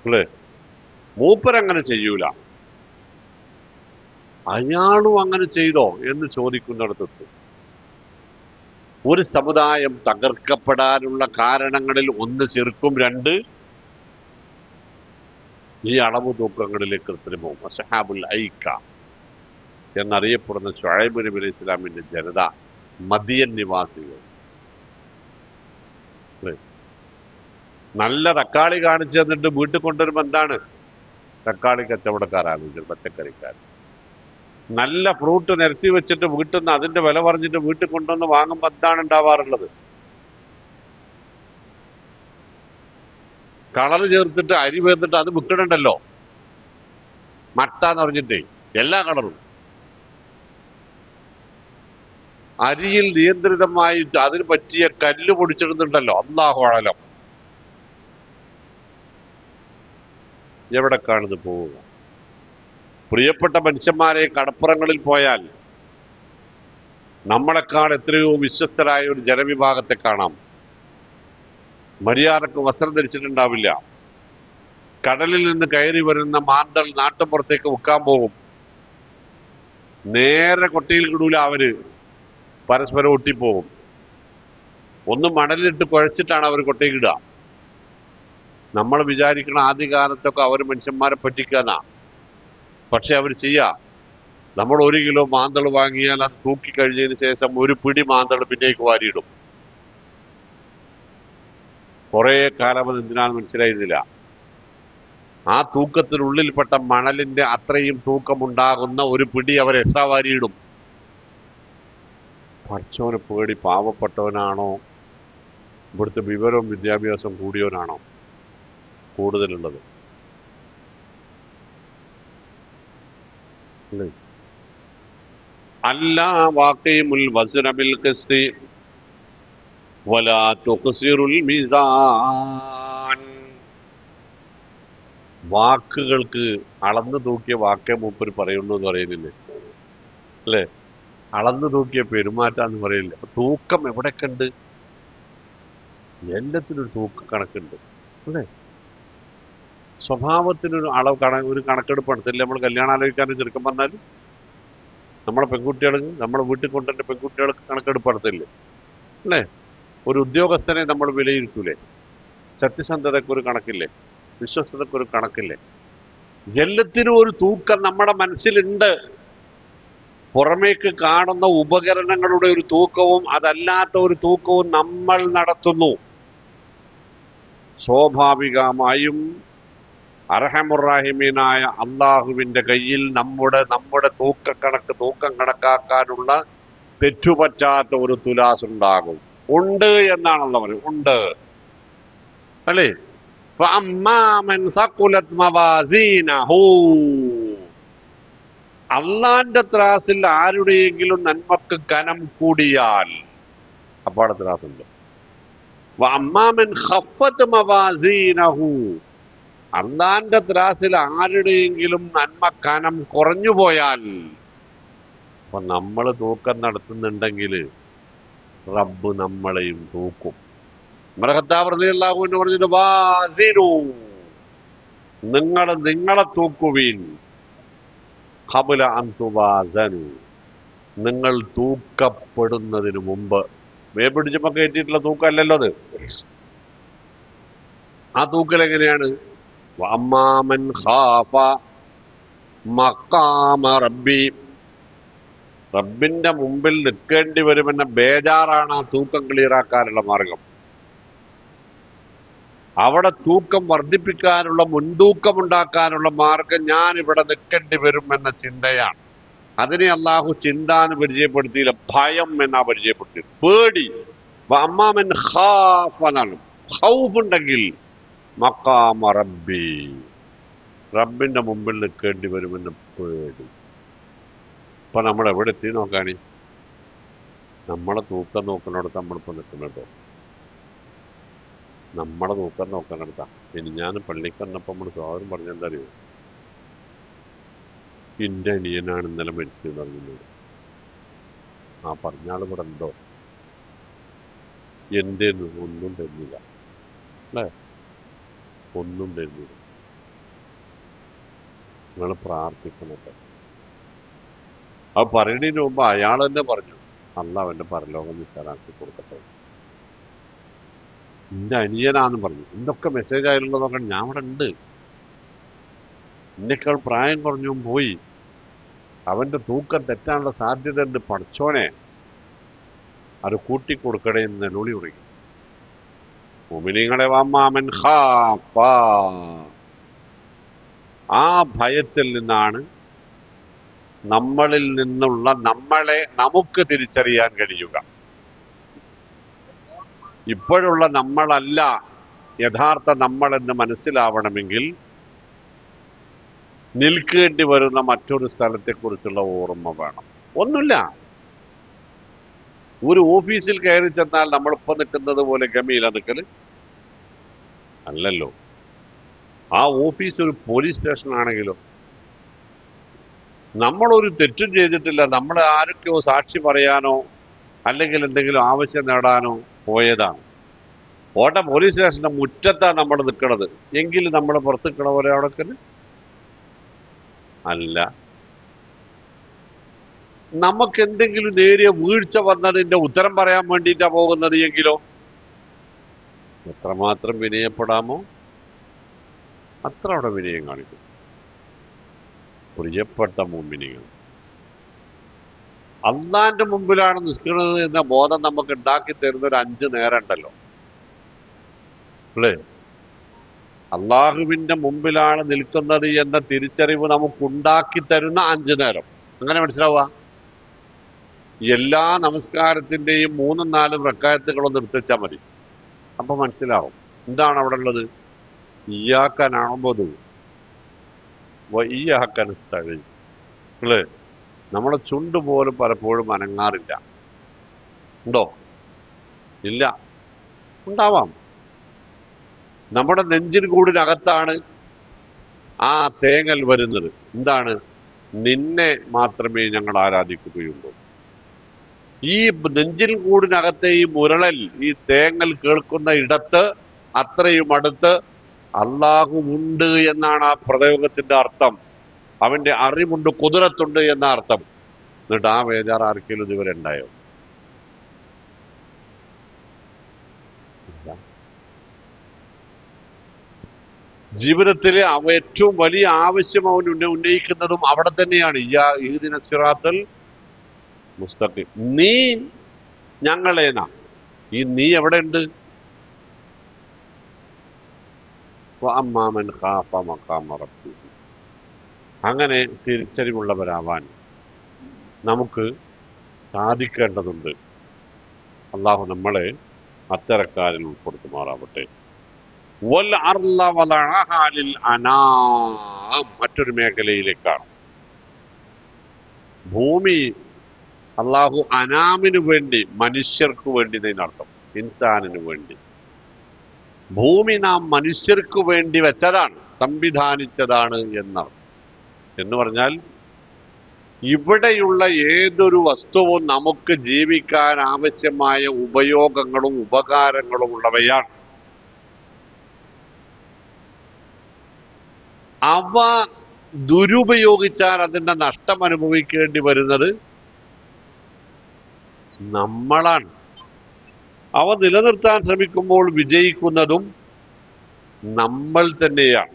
അല്ലേ? മൂപ്പരങ്ങനെ ചെയ്യൂല. അയാളും അങ്ങനെ ചെയ്തോ എന്ന് ചോദിക്കുന്നിടത്തെത്ത് ഒരു സമുദായം തകർക്കപ്പെടാനുള്ള കാരണങ്ങളിൽ ഒന്ന് ശിർക്കും, 2 ഈ അളവ് തൂക്കങ്ങളിലെ കൃത്രിമവും. അസ്ഹാബുൽ ഐക്ക എന്നറിയപ്പെടുന്ന ശുഐബ് നബി അലൈഹി ഇസ്ലാമിന്റെ ജനത, മദിയൻ നിവാസികൾ. നല്ല തക്കാളി കാണിച്ചു തന്നിട്ട് വീട്ടിൽ കൊണ്ടുവരുമ്പോ എന്താണ്? തക്കാളി കച്ചവടക്കാരാണ്, പച്ചക്കറിക്കാർ. നല്ല ഫ്രൂട്ട് നിരത്തി വെച്ചിട്ട് വീട്ടിൽ നിന്ന് അതിന്റെ വില പറഞ്ഞിട്ട് വീട്ടിൽ കൊണ്ടുവന്ന് വാങ്ങുമ്പോൾ എന്താണ് ഉണ്ടാവാറുള്ളത്? കളറ് ചേർത്തിട്ട് അരി വേർത്തിട്ട് അത് വിൽക്കണുണ്ടല്ലോ, മട്ട എന്ന് പറഞ്ഞിട്ടേ എല്ലാ കളറും. അരിയിൽ നിയന്ത്രിതമായി അതിന് പറ്റിയ കല്ല് പൊടിച്ചിടുന്നുണ്ടല്ലോ, അല്ലാഹു അഅലം. എവിടേക്കാണിത് പോവുക? പ്രിയപ്പെട്ട മനുഷ്യന്മാരെ, കടപ്പുറങ്ങളിൽ പോയാൽ നമ്മളെക്കാൾ എത്രയോ വിശ്വസ്തരായ ഒരു ജനവിഭാഗത്തെ കാണാം. മര്യാദക്ക് വസ്ത്രം ധരിച്ചിട്ടുണ്ടാവില്ല. കടലിൽ നിന്ന് കയറി വരുന്ന മാന്തൾ നാട്ടുപുറത്തേക്ക് വിൽക്കാൻ പോകും. നേരെ കൊട്ടയിൽ കിടൂല, അവര് പരസ്പരം ഒട്ടിപ്പോകും. ഒന്ന് മണലിട്ട് കുഴച്ചിട്ടാണ് അവർ കൊട്ടയിലിടുക. നമ്മൾ വിചാരിക്കണം ആദ്യകാലത്തൊക്കെ അവർ മനുഷ്യന്മാരെ പറ്റിക്കാന്നാ. പക്ഷെ അവർ ചെയ്യാ. നമ്മൾ 1 കിലോ മാന്തൾ വാങ്ങിയാൽ അത് തൂക്കി കഴിഞ്ഞതിന് ശേഷം ഒരു പിടി മാന്തൾ പിന്നേക്ക് വാരിയിടും. കുറെ കാലം അത് എന്തിനാണെന്ന് മനസ്സിലായിരുന്നില്ല. ആ തൂക്കത്തിനുള്ളിൽപ്പെട്ട മണലിന്റെ അത്രയും തൂക്കമുണ്ടാകുന്ന ഒരു പിടി അവർ എക്സ്ട്രാ വാരിയിടും. പഠിച്ചവനെ പേടി പാവപ്പെട്ടവനാണോ ഇവിടുത്തെ വിവരവും വിദ്യാഭ്യാസം കൂടിയവനാണോ കൂടുതലുള്ളത്? അല്ലാ വാഖിമുൽ വസ്ന ബിൽ ഖിസ്തി വലാ തുഖ്സിറുൽ മീസാൻ. വാക്കുകൾക്ക് അളന്നു തൂക്കിയ വാക്കേ മൂപ്പര് പറയുള്ളൂ എന്ന് പറയുന്നില്ലേ അല്ലേ? അളന്നു തൂക്കിയ പെരുമാറ്റാന്ന് പറയില്ല. അപ്പൊ തൂക്കം എവിടെയൊക്കെ ഉണ്ട്? എല്ലാത്തിനൊരു തൂക്ക കണക്കുണ്ട് അല്ലേ? സ്വഭാവത്തിനൊരു ഒരു കണക്കെടുപ്പ് നടത്തില്ല. നമ്മൾ കല്യാണം ആലോചിക്കാനും ചെറുക്കം പറഞ്ഞാൽ നമ്മളെ പെൺകുട്ടികൾക്ക് നമ്മളെ വീട്ടിൽ കൊണ്ടുവരുന്ന പെൺകുട്ടികൾക്ക് കണക്കെടുപ്പ് നടത്തില്ലേ അല്ലേ? ഒരു ഉദ്യോഗസ്ഥനെ നമ്മൾ വിലയിരുത്തൂലേ? സത്യസന്ധതയ്ക്ക് ഒരു കണക്കില്ലേ? വിശ്വസ്തതയ്ക്ക് ഒരു കണക്കില്ലേ? എല്ലാത്തിനും ഒരു തൂക്കം നമ്മുടെ മനസ്സിലുണ്ട്. പുറമേക്ക് കാണുന്ന ഉപകരണങ്ങളുടെ ഒരു തൂക്കവും അതല്ലാത്ത ഒരു തൂക്കവും നമ്മൾ നടത്തുന്നു. സ്വാഭാവികമായും അർഹമുറാഹിമീനായ അള്ളാഹുവിന്റെ കയ്യിൽ നമ്മുടെ തൂക്കം കണക്കാക്കാനുള്ള തെറ്റുപറ്റാത്ത ഒരു തുലാസ് ഉണ്ടാകും. ഉണ്ട് എന്നാണല്ലോ പറയുന്നത്. ഉണ്ട് അല്ലേ? അള്ളാന്റെ ത്രാസിൽ ആരുടെയെങ്കിലും നന്മക്ക് കനം കൂടിയാൽ അപ്പാടെ ത്രാസുണ്ട്. അള്ളാന്റെ ത്രാസിൽ ആരുടെയെങ്കിലും നന്മ കനം കുറഞ്ഞു പോയാൽ, അപ്പൊ നമ്മൾ തൂക്കം നടത്തുന്നുണ്ടെങ്കിൽ റബ്ബ് നമ്മളെയും തൂക്കും. ഖത്താബ് പറഞ്ഞിട്ട് വാസിനു, നിങ്ങളെ തൂക്കുവീൻ, ഖബ്ല അൻ തുവാസനു, നിങ്ങൾ തൂക്കപ്പെടുന്നതിന് മുമ്പ്. വേപ്പിടിച്ചപ്പോ കയറ്റിയിട്ടുള്ള തൂക്കമല്ലല്ലോ അത്. ആ തൂക്കൽ എങ്ങനെയാണ്? വഅമ്മാമൻ ഖാഫ മഖാമ റബ്ബി, റബ്ബിന്റെ മുമ്പിൽ നിൽക്കേണ്ടി വരുമെന്ന ബേജാറാണ് ആ തൂക്കം ക്ലിയറാക്കാനുള്ള മാർഗം. അവിടെ തൂക്കം വർദ്ധിപ്പിക്കാനുള്ള, മുൻതൂക്കമുണ്ടാക്കാനുള്ള മാർഗം ഞാൻ ഇവിടെ നിൽക്കേണ്ടി വരും എന്ന ചിന്തയാണ്. അതിനെ അള്ളാഹു ചിന്താന്ന് പരിചയപ്പെടുത്തിയില്ല, ഭയം എന്നാ പരിചയപ്പെടുത്തി. പേടി. അമ്മാമൻ ഖാഫ് എന്നാണ്. ഖൗഫ് ഉണ്ടെങ്കിൽ മഖാമ റബ്ബി, റബ്ബിന്റെ മുമ്പിൽ നിൽക്കേണ്ടി വരുമെന്ന് പേടി. ഇപ്പൊ നമ്മൾ എവിടെ എത്തി നോക്കാണി? നമ്മളെ തൂക്കം നോക്കുന്നിടത്ത് നമ്മളിപ്പോ നിൽക്കുന്നുണ്ടോ? നമ്മളെ തൂക്കം നോക്കുന്നിടത്താ. ഇനി ഞാൻ പള്ളിക്ക് വന്നപ്പോ നമ്മൾ സ്വാതന്ത്ര്യം പറഞ്ഞെന്താ അറിയോ? എന്റെ അനിയനാണ് ഇന്നലെ മരിച്ചതെന്ന് പറഞ്ഞത്. ആ പറഞ്ഞാൾ ഇവിടെ ഉണ്ടോ? എന്റെ ഒന്നും തരുന്നില്ല അല്ലേ? ഒന്നും തരുന്നില്ല. നിങ്ങൾ പ്രാർത്ഥിക്കണല്ലോ. അത് പറയുന്നതിന് മുമ്പ് അയാൾ തന്നെ പറഞ്ഞു, അള്ളാഹ് അവന്റെ പരലോകം നിസ്സാരാക്കി കൊടുക്കട്ടെ. എന്റെ അനിയനാന്ന് പറഞ്ഞു. എന്തൊക്കെ മെസ്സേജ് ആയിട്ടുള്ളത് നോക്കണം. ഞാൻ ഇവിടെ ഉണ്ട്. എന്നേക്കാൾ പ്രായം കുറഞ്ഞു പോയി. അവന്റെ തൂക്കം തെറ്റാനുള്ള സാധ്യത ഉണ്ട്. പഠിച്ചോനെ അത് കൂട്ടിക്കൊടുക്കണേ എന്ന് നെലൂളി ഉറങ്ങി. മുഅ്മിനീങ്ങളെ, വമ്മാമൻ ഖാഫ, ആ ഭയത്തിൽ നിന്നാണ് നമ്മളിൽ നിന്നുള്ള നമ്മളെ നമുക്ക് തിരിച്ചറിയാൻ കഴിയുക. ഇപ്പോഴുള്ള നമ്മളല്ല യഥാർത്ഥ നമ്മളെന്ന് മനസ്സിലാവണമെങ്കിൽ നിൽക്കേണ്ടി വരുന്ന മറ്റൊരു സ്ഥലത്തെക്കുറിച്ചുള്ള ഓർമ്മ വേണം. ഒന്നുമില്ല, ഒരു ഓഫീസിൽ കയറി ചെന്നാൽ നമ്മളിപ്പോ നിൽക്കുന്നത് പോലെ ഗമയില നിൽക്കല് അല്ലല്ലോ. ആ ഓഫീസ് ഒരു പോലീസ് സ്റ്റേഷൻ ആണെങ്കിലോ, നമ്മളൊരു തെറ്റും ചെയ്തിട്ടില്ല. നമ്മൾ ആരൊക്കെയോ സാക്ഷി പറയാനോ അല്ലെങ്കിൽ എന്തെങ്കിലും ആവശ്യം നേടാനോ പോയതാണ്. കോട്ട പോലീസ് സ്റ്റേഷന്റെ മുറ്റത്താണ് നമ്മൾ നിൽക്കണത് എങ്കിലും നമ്മൾ പുറത്ത് നിൽക്കണ പോലെ അവിടെ അല്ല. നമുക്ക് എന്തെങ്കിലും നേരിയ വീഴ്ച വന്നതിന്റെ ഉത്തരം പറയാൻ വേണ്ടിയിട്ടാ പോകുന്നത് എങ്കിലോ എത്രമാത്രം വിനയപ്പെടാമോ അത്ര അവിടെ വിനയം കാണിക്കും. പ്രിയപ്പെട്ട മുഅ്മിനീങ്ങൾ, അള്ളാന്റെ മുമ്പിലാണ് നിൽക്കുന്നത് എന്ന ബോധം നമുക്ക് ഉണ്ടാക്കി തരുന്ന ഒരു 5 നേരം ഉണ്ടല്ലോ അല്ലേ? അള്ളാഹുവിന്റെ മുമ്പിലാണ് നിൽക്കുന്നത് എന്ന തിരിച്ചറിവ് നമുക്കുണ്ടാക്കി തരുന്ന 5 നേരം. അങ്ങനെ മനസ്സിലാവുക. എല്ലാ നമസ്കാരത്തിന്റെയും 3ഉം 4ഉം റക്അത്തുകളൊന്ന് എടുത്തുവെച്ചാൽ മതി. അപ്പൊ മനസ്സിലാവും എന്താണ് അവിടെ ഉള്ളത്. ഇയ്യാക നഅ്ബുദു വ ഇയ്യാക നസ്തഈൻ അല്ലേ? നമ്മളെ ചുണ്ട് പോലും പലപ്പോഴും അനങ്ങാറില്ല. ഉണ്ടോ? ഇല്ല. ഉണ്ടാവാം. നമ്മുടെ നെഞ്ചിൻ കൂടിനകത്താണ് ആ തേങ്ങൽ വരുന്നത്. എന്താണ്? നിന്നെ മാത്രമേ ഞങ്ങൾ ആരാധിക്കുകയുള്ളൂ. ഈ നെഞ്ചിൻ കൂടിനകത്തെ ഈ മുരളൽ, ഈ തേങ്ങൽ കേൾക്കുന്ന ഇടത്ത് അത്രയും അടുത്ത് അള്ളാഹു ഉണ്ട് എന്നാണ് ആ പ്രയോഗത്തിന്റെ അർത്ഥം. അവന്റെ അറിവുണ്ട്, കുദറത്തുണ്ട് എന്ന അർത്ഥം. എന്നിട്ട് ആ ബേജാറ് ആർക്കെങ്കിലും ഇതുവരെ ഉണ്ടായോ? ഇല്ല. ജീവിതത്തിലെ ഏറ്റവും വലിയ ആവശ്യം അവൻ ഉന്നയിക്കുന്നതും അവിടെ തന്നെയാണ്. ഈദിന സിറാത്തൽ മുസ്തഖീം. നീ ഞങ്ങളേന. ഈ നീ എവിടെ ഉണ്ട്? വഅമ്മാമൻ ഖാഫ മഖാമ റബ്ബിഹി. അങ്ങനെ തിരിച്ചറിവുള്ളവരാവാൻ നമുക്ക് സാധിക്കേണ്ടതുണ്ട്. അള്ളാഹു നമ്മളെ അത്തരക്കാരിൽ ഉൾപ്പെടുത്തുമാറാവട്ടെ. വൽ അർള വദഅഹാ ലിൽ അനാം. മറ്റൊരു മേഖലയിലേക്കാണ്. ഭൂമി അള്ളാഹു അനാമിനു വേണ്ടി, മനുഷ്യർക്ക് വേണ്ടി എന്നതിനർത്ഥം, ഇൻസാനിന് വേണ്ടി. ഭൂമി നാം മനുഷ്യർക്ക് വേണ്ടി വെച്ചതാണ്, സംവിധാനിച്ചതാണ് എന്നർത്ഥം. എന്ന് പറഞ്ഞാൽ ഇവിടെയുള്ള ഏതൊരു വസ്തുവും നമുക്ക് ജീവിക്കാൻ ആവശ്യമായ ഉപയോഗങ്ങളും ഉപകാരങ്ങളും ഉള്ളവയാണ്. അവ ദുരുപയോഗിച്ചാൽ അതിന്റെ നഷ്ടം അനുഭവിക്കേണ്ടി വരുന്നത് നമ്മളാണ്. അവ നിലനിർത്താൻ ശ്രമിക്കുമ്പോൾ വിജയിക്കുന്നതും നമ്മൾ തന്നെയാണ്.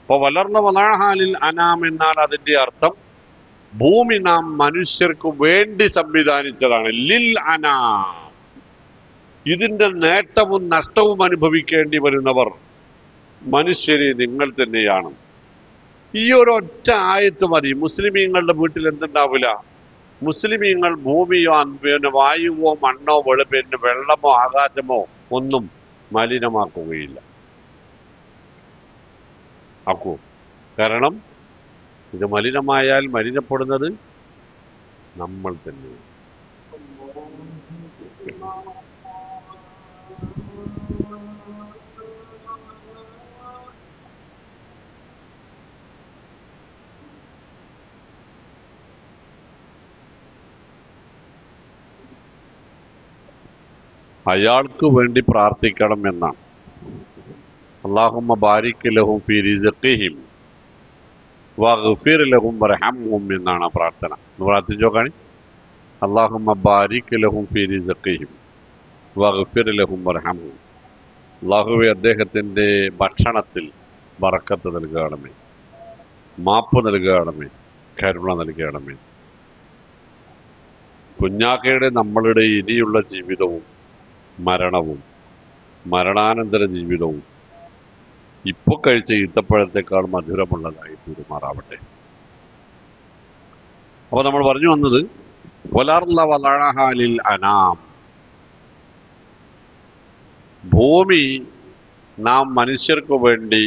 ഇപ്പൊ വളർന്ന വലാഹാലിൽ അനാം എന്നാൽ അതിന്റെ അർത്ഥം ഭൂമി നാം മനുഷ്യർക്ക് വേണ്ടി സംവിധാനിച്ചതാണ്. ലിൽ അനാം. ഇതിന്റെ നേട്ടവും നഷ്ടവും അനുഭവിക്കേണ്ടി വരുന്നവർ മനുഷ്യരെ നിങ്ങൾ തന്നെയാണ്. ഈ ഒരൊറ്റ ആയത്ത് മതി. മുസ്ലിമീങ്ങളുടെ വീട്ടിൽ എന്തുണ്ടാവില്ല? മുസ്ലിമീങ്ങൾ ഭൂമിയോ പിന്നെ വായുവോ മണ്ണോ പിന്നെ വെള്ളമോ ആകാശമോ ഒന്നും മലിനമാക്കുകയില്ല. ആക്കൂ. കാരണം ഇത് മലിനമായാൽ മലിനപ്പെടുന്നത് നമ്മൾ തന്നെ. അയാൾക്ക് വേണ്ടി പ്രാർത്ഥിക്കണം എന്നാണ്. അല്ലാഹുമ്മ ബാരിക് ലഹും ഫീ റിസ്ഖിഹിം വഗ്ഫിർ ലഹും വർഹംഹും എന്നാണ് പ്രാർത്ഥന. പ്രാർത്ഥിച്ചു നോക്കാണി. അല്ലാഹുമ്മ ബാരിക് ലഹും ഫീ റിസ്ഖിഹിം വഗ്ഫിർ ലഹും വർഹംഹും. അല്ലാഹുവേ, അദ്ദേഹത്തിന്റെ ഭക്ഷണത്തിൽ ബറക്കത്ത് നൽകണമേ, മാപ്പ് നൽകണമേ, കരുണ നൽകണമേ. കുഞ്ഞാക്കയുടെ നമ്മളുടെ ഇനിയുള്ള ജീവിതവും മരണവും മരണാനന്തര ജീവിതവും ഇപ്പൊ കഴിച്ച ഈത്തപ്പഴത്തെക്കാൾ മധുരമുള്ളതായി തീരുമാറാവട്ടെ. അപ്പൊ നമ്മൾ പറഞ്ഞു വന്നത് വലർല വലഅഹാ ലിൽ അനാം. ഭൂമി നാം മനുഷ്യർക്ക് വേണ്ടി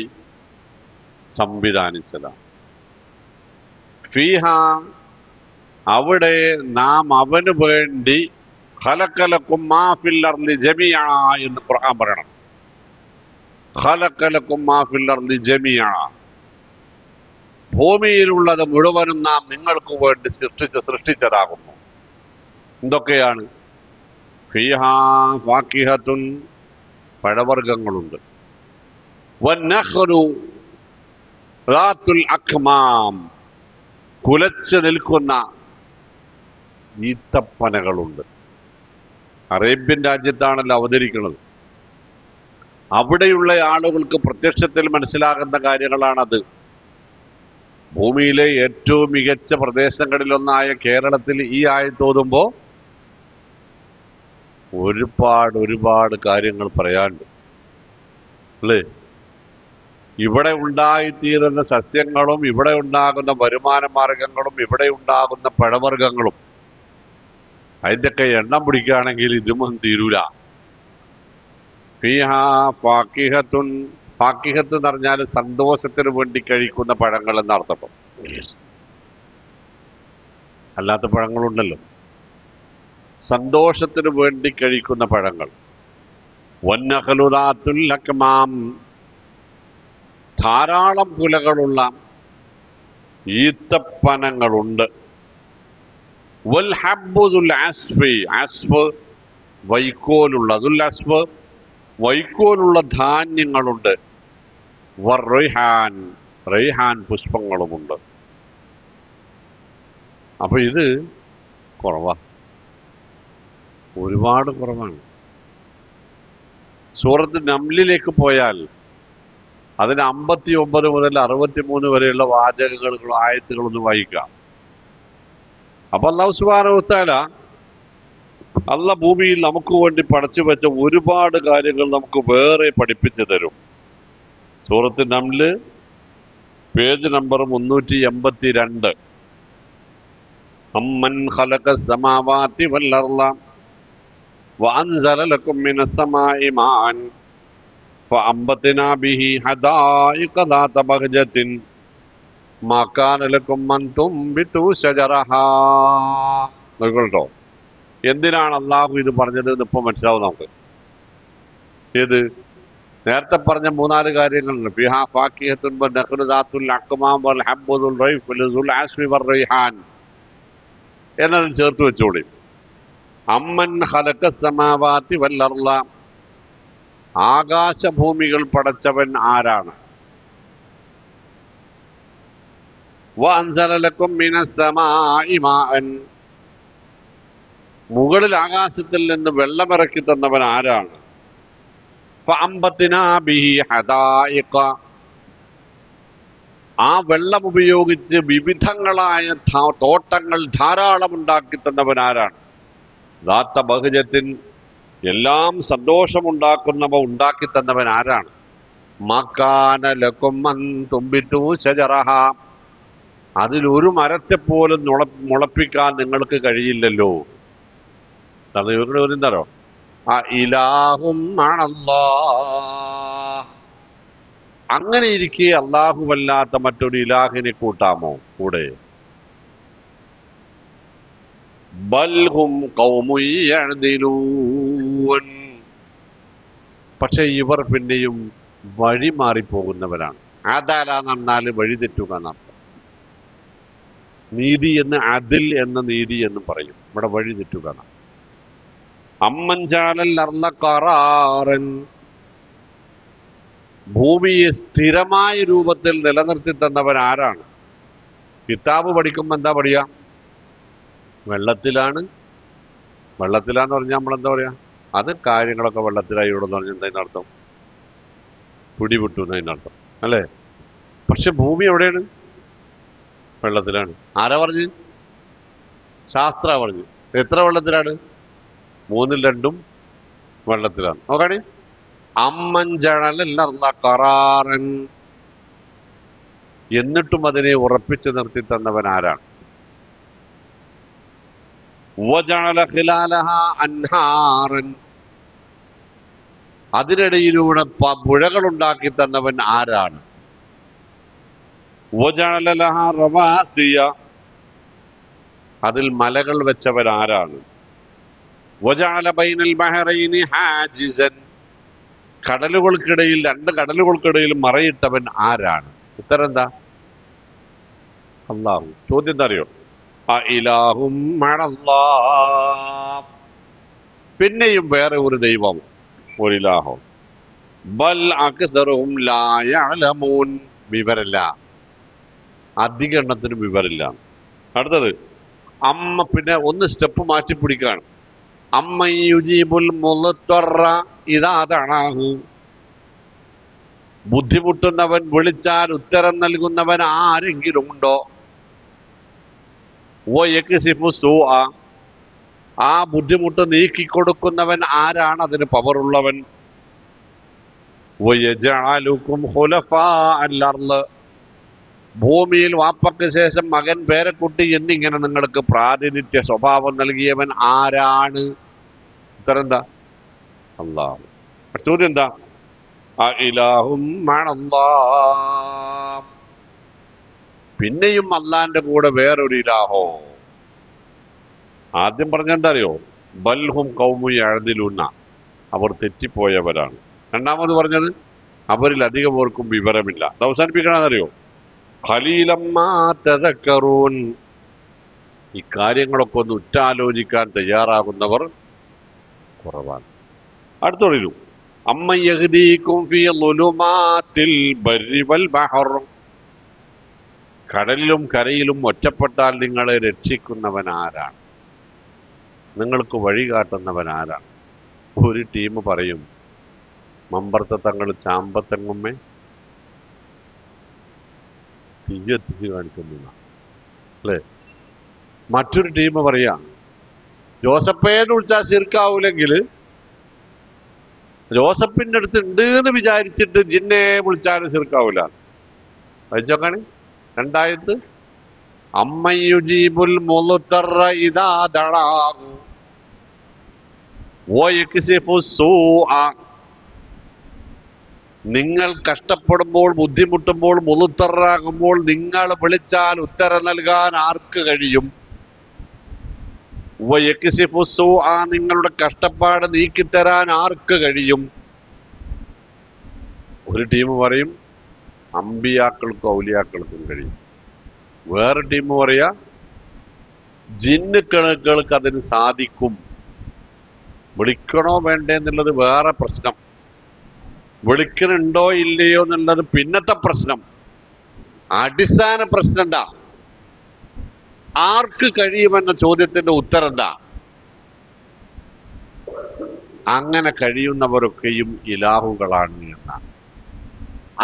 സംവിധാനിച്ചതാണ്. ഫീഹ, അവിടെ നാം അവന് വേണ്ടി ഖലഖലക്കും മാ ഫിൽ അർളി ജമീഅ എന്ന് ഖുർആൻ പറയണം. ഖലഖലക്കും മാ ഫിൽ അർളി ജമീഅ. ഭൂമിയിലുള്ളത് മുഴുവനും നാം നിങ്ങൾക്ക് വേണ്ടി സൃഷ്ടിച്ചതാകുന്നു. എന്തൊക്കെയാണ്? ഫീഹാ ഫാക്കിഹത്തുൻ, പഴവർഗ്ഗങ്ങളുണ്ട്. വന്നഖ്ലു റാത്തുൽ അക്മാം, കുലച്ചു നിൽക്കുന്ന ഈത്തപ്പനകളുണ്ട്. അറേബ്യൻ രാജ്യത്താണല്ലോ അവതരിക്കുന്നത്. അവിടെയുള്ള ആളുകൾക്ക് പ്രത്യക്ഷത്തിൽ മനസ്സിലാകുന്ന കാര്യങ്ങളാണത്. ഭൂമിയിലെ ഏറ്റവും മികച്ച പ്രദേശങ്ങളിലൊന്നായ കേരളത്തിൽ ഈ ആയത്തോതുമ്പോൾ ഒരുപാട് കാര്യങ്ങൾ പറയാനുണ്ട് അല്ലേ? ഇവിടെ ഉണ്ടായിത്തീരുന്ന സസ്യങ്ങളും ഇവിടെ ഉണ്ടാകുന്ന വരുമാന മാർഗങ്ങളും ഇവിടെ ഉണ്ടാകുന്ന പഴവർഗ്ഗങ്ങളും അതിൻ്റെയൊക്കെ എണ്ണം പിടിക്കുകയാണെങ്കിൽ ഇതുമൊന്നും തീരൂല. ഫീഹാ ഫാക്കിഹത്തുൻ, ഫാക്കിഹത്ത് എന്ന് പറഞ്ഞാൽ സന്തോഷത്തിന് വേണ്ടി കഴിക്കുന്ന പഴങ്ങൾ എന്നർത്ഥം. അല്ലാത്ത പഴങ്ങളുണ്ടല്ലോ. സന്തോഷത്തിന് വേണ്ടി കഴിക്കുന്ന പഴങ്ങൾ. വന്നഖ്ലു റാത്തുൽ അക്മാം, ധാരാളം കുലകളുള്ള ഈത്തപ്പനങ്ങളുണ്ട്. വൽ ഹബ്ബു ദുൽ അസ്ഫി, അസ്ഫ് വൈക്കോലുള്ള, ദുൽ അസ്ഫ് വൈക്കോലുള്ള ധാന്യങ്ങളുണ്ട്. വർ റൈഹാൻ, റൈഹാൻ പുഷ്പങ്ങളുമുണ്ട്. അപ്പൊ ഇത് കുറവാ, ഒരുപാട് കുറവാണ്. സൂറത്ത് നംലിലേക്ക് പോയാൽ അതിന് 59 മുതൽ 63 വരെയുള്ള വാചകങ്ങളും ആയത്തുകളൊന്ന് വായിക്കാം. അപ്പൊ അല്ലാഹു സുബ്ഹാനഹു വ തആല ഭൂമിയിൽ നമുക്ക് വേണ്ടി പടച്ചു വെച്ച ഒരുപാട് കാര്യങ്ങൾ നമുക്ക് വേറെ പഠിപ്പിച്ചു തരും. സൂറത്ത് നംല് പേജ് നമ്പർ 382. അമ്മൻ ഖലഖസ് സമാവാതി വൽ അർള വഅൻസല ലക്കും മിനസ് സമാഇ മാഅൻ ഫഅംബത്നാ ബിഹി ഹദായിഖ ദാത ബഹ്ജത്തിൻ മാ കാന ലക്കും അൻ തുംബിതു ശജറഹാ. നോക്കട്ടോ, എന്തിനാണ് അള്ളാഹു ഇത് പറഞ്ഞത് എന്ന് ഇപ്പൊ മനസ്സിലാവും നമുക്ക്. ഏത് നേരത്തെ പറഞ്ഞ 3-4 കാര്യങ്ങളുണ്ട്. ഫിഹാ ഫാക്കിഹത്തുൻ വനഖ്ലു ദാത്തുൽ അഖ്മാം വൽ ഹബ്ബുൽ റൈഫ് വൽ ആസ്മി വർ റൈഹാൻ എന്നതിൽ ചേർത്ത് വെച്ചോളി. അമ്മൻ ഖലഖസ് സമാവാതി വൽ അർള, ആകാശഭൂമികൾ പടച്ചവൻ ആരാണ്? വഅൻസല ലക്കും മിനസ് സമാഇ മാഅൻ, മുകളിൽ ആകാശത്തിൽ നിന്ന് വെള്ളമിറക്കി തന്നവൻ ആരാണ്? ഫഅംബത്നാ ബിഹി ഹദായിഖ, ആ വെള്ളം ഉപയോഗിച്ച് വിവിധങ്ങളായ തോട്ടങ്ങൾ ധാരാളം ഉണ്ടാക്കി തന്നവൻ ആരാണ്? ദാത്ത ബഹ്ജത്തിൻ, എല്ലാം സന്തോഷമുണ്ടാക്കുന്നവ ഉണ്ടാക്കി തന്നവൻ ആരാണ്? മാ കാന ലക്കും അൻ തുംബിതു ശജറഹ, അതിലൊരു മരത്തെ പോലും മുളപ്പിക്കാൻ നിങ്ങൾക്ക് കഴിയില്ലല്ലോ. അത് ഇവരുടെ ഒരു എന്താണോ, ആ ഇലാഹും അല്ലാഹ്. അങ്ങനെ ഇരിക്കെ അല്ലാഹുവല്ലാത്ത മറ്റൊരു ഇലാഹിനെ കൂട്ടാമോ കൂടെ? ബൽഹും ഖൗമുൻ യഅ്ദിലൂൻ, പക്ഷെ ഇവർ പിന്നെയും വഴി മാറിപ്പോകുന്നവരാണ്. അദല എന്ന് പറഞ്ഞാൽ വഴി തെറ്റുക എന്നർത്ഥം. നീതി എന്ന് അദിൽ എന്ന നീതി എന്ന് പറയും. ഇവിടെ വഴി തെറ്റുക എന്നാണ്. അമ്മൻ ജഅലൽ അർള ഖറാറൻ, ഭൂമിയെ സ്ഥിരമായ രൂപത്തിൽ നിലനിർത്തി തന്നവൻ ആരാണ്? കിതാബ് പഠിക്കുമ്പോൾ എന്താ പഠിക്കുക? വെള്ളത്തിലാന്ന് പറഞ്ഞാൽ നമ്മളെന്താ പറയാ? അത് കാര്യങ്ങളൊക്കെ വെള്ളത്തിലായിടന്ന് പറഞ്ഞാൽ എന്താ പിടിവിട്ടു എന്നതിനർത്ഥം അല്ലേ? പക്ഷെ ഭൂമി എവിടെയാണ്? വെള്ളത്തിലാണ്. ആരാ പറഞ്ഞു? ശാസ്ത്ര പറഞ്ഞു. എത്ര വെള്ളത്തിലാണ്? 3-2 വെള്ളത്തിലാണ്. നോക്കാണി, അമ്മൻ ജഅലൽ അർള ഖറാറൻ, എന്നിട്ടും അതിനെ ഉറപ്പിച്ചു നിർത്തി തന്നവൻ ആരാണ്? വജഅല ഖിലാലഹാ അൻഹാറൻ, അതിനിടയിലൂടെ പുഴകൾ ഉണ്ടാക്കി തന്നവൻ ആരാണ്? വജഅല ലഹാ റവാസിയ, അതിൽ മലകൾ വെച്ചവൻ ആരാണ്? വജഅല ബൈനൽ ബഹറൈനി ഹാജിസൻ, കടലുകൾക്കിടയിൽ 2 കടലുകൾക്കിടയിൽ മറയിട്ടവൻ ആരാണ്? ഉത്തരം എന്താ? അല്ലാഹു. ചോദ്യം എന്താ അറിയോ? അഇലാഹും മഅല്ലാഹ്, പിന്നെയും വേറെ ഒരു ദൈവം, ഒരു ഇലാഹോ? ബൽ അക്തറുഹും ലാ യഅലമൂൻ, വിവരമില്ല, അധിക എണ്ണത്തിന് വിവരമില്ല. അടുത്തത് അമ്മ, പിന്നെ ഒന്ന് സ്റ്റെപ്പ് മാറ്റി പിടിക്കുകയാണ്. അമ്മൻ യുജീബുൽ മുളത്തറ ഇദാ ദഅാഹു, ബുദ്ധിമുട്ടുന്നവൻ വിളിച്ചാൽ ഉത്തരം നൽകുന്നവൻ ആരെങ്കിലും ഉണ്ടോ? വയക്സിഫു സൂഅ, ആ ബുദ്ധിമുട്ട് നീക്കിക്കൊടുക്കുന്നവൻ ആരാണ്? അതിന് പവറുള്ളവൻ. വയജഅലുകും ഖുലഫാ അൽ അർള്, ഭൂമിയിൽ വാപ്പക്ക് ശേഷം മകൻ, പേരക്കുട്ടി എന്നിങ്ങനെ നിങ്ങൾക്ക് പ്രാതിനിധ്യ സ്വഭാവം നൽകിയവൻ ആരാണ്? ഉത്തരം എന്താ? അല്ലാഹു. ചോദ്യം എന്താ? അഇലാഹും മഅല്ലാഹ്, പിന്നെയും അള്ളാന്റെ കൂടെ വേറൊരു ഇലാഹോ? ആദ്യം പറഞ്ഞെന്താ അറിയോ? ബൽഹും ഖൗമുൻ യഅ്ദിലൂന, അവർ തെറ്റിപ്പോയവരാണ്. രണ്ടാമത് പറഞ്ഞത് അവരിൽ അധികം പേർക്കും വിവരമില്ല. അത് അവസാനിപ്പിക്കണമെന്നറിയോ? ഖലീലം മാ തദക്കറൂൻ, ഇക്കാര്യങ്ങളൊക്കെ ഒന്ന് ഉറ്റാലോചിക്കാൻ തയ്യാറാകുന്നവർ കുറവാണ്. അടുത്തൊരു അമ്മൻ യഹ്ദീകും ഫീ ളുലുമാത്തിൽ ബർരി വൽ ബഹർ, കടലിലും കരയിലും ഒറ്റപ്പെട്ടാൽ നിങ്ങളെ രക്ഷിക്കുന്നവൻ ആരാണ്? നിങ്ങൾക്ക് വഴി കാട്ടുന്നവൻ ആരാണ്? ഒരു ടീം പറയും മമ്പർത്ത തങ്ങൾ ചാമ്പത്തെങ്ങുമ്മേ തീയത്തിച്ച് കാണിക്കുന്ന അല്ലേ? മറ്റൊരു ടീം പറയാ ജോസപ്പേന്ന് വിളിച്ചാൽ ശിർക്കാവൂലെങ്കിൽ ജോസഫിന്റെ അടുത്ത് ഉണ്ട് എന്ന് വിചാരിച്ചിട്ട് ജിന്നെ വിളിച്ചാലും ശിർക്കാവൂല. വായിച്ചോക്കാണ് രണ്ടായത്ത്. അമ്മയുജീബുൽ മുളുത്തറ ഇദാ ദഅാഹു വയക്സിഫു സൂഅ. നിങ്ങൾ കഷ്ടപ്പെടുമ്പോൾ, ബുദ്ധിമുട്ടുമ്പോൾ, മുളുത്തറാകുമ്പോൾ നിങ്ങൾ വിളിച്ചാൽ ഉത്തരം നൽകാൻ ആർക്ക് കഴിയും? വയക്സിഫു സൂഅ, നിങ്ങളുടെ കഷ്ടപ്പാട് നീക്കിത്തരാൻ ആർക്ക് കഴിയും? ഒരു ടീം പറയും അമ്പിയാക്കൾക്കും ഔലിയാക്കൾക്കും കഴിയും. വേറെ ടീം പറയാ ജിന്നുക്കൾക്ക് അതിന് സാധിക്കും. വിളിക്കണോ വേണ്ടേ എന്നുള്ളത് വേറെ പ്രശ്നം, വിളിക്കണുണ്ടോ ഇല്ലയോ എന്നുള്ളത് പിന്നത്തെ പ്രശ്നം. അടിസ്ഥാന പ്രശ്നം എന്താ? ആർക്ക് കഴിയുമെന്ന ചോദ്യത്തിന്റെ ഉത്തരം എന്താ? അങ്ങനെ കഴിയുന്നവരൊക്കെയും ഇലാഹുകളാണ് എന്നാണ്.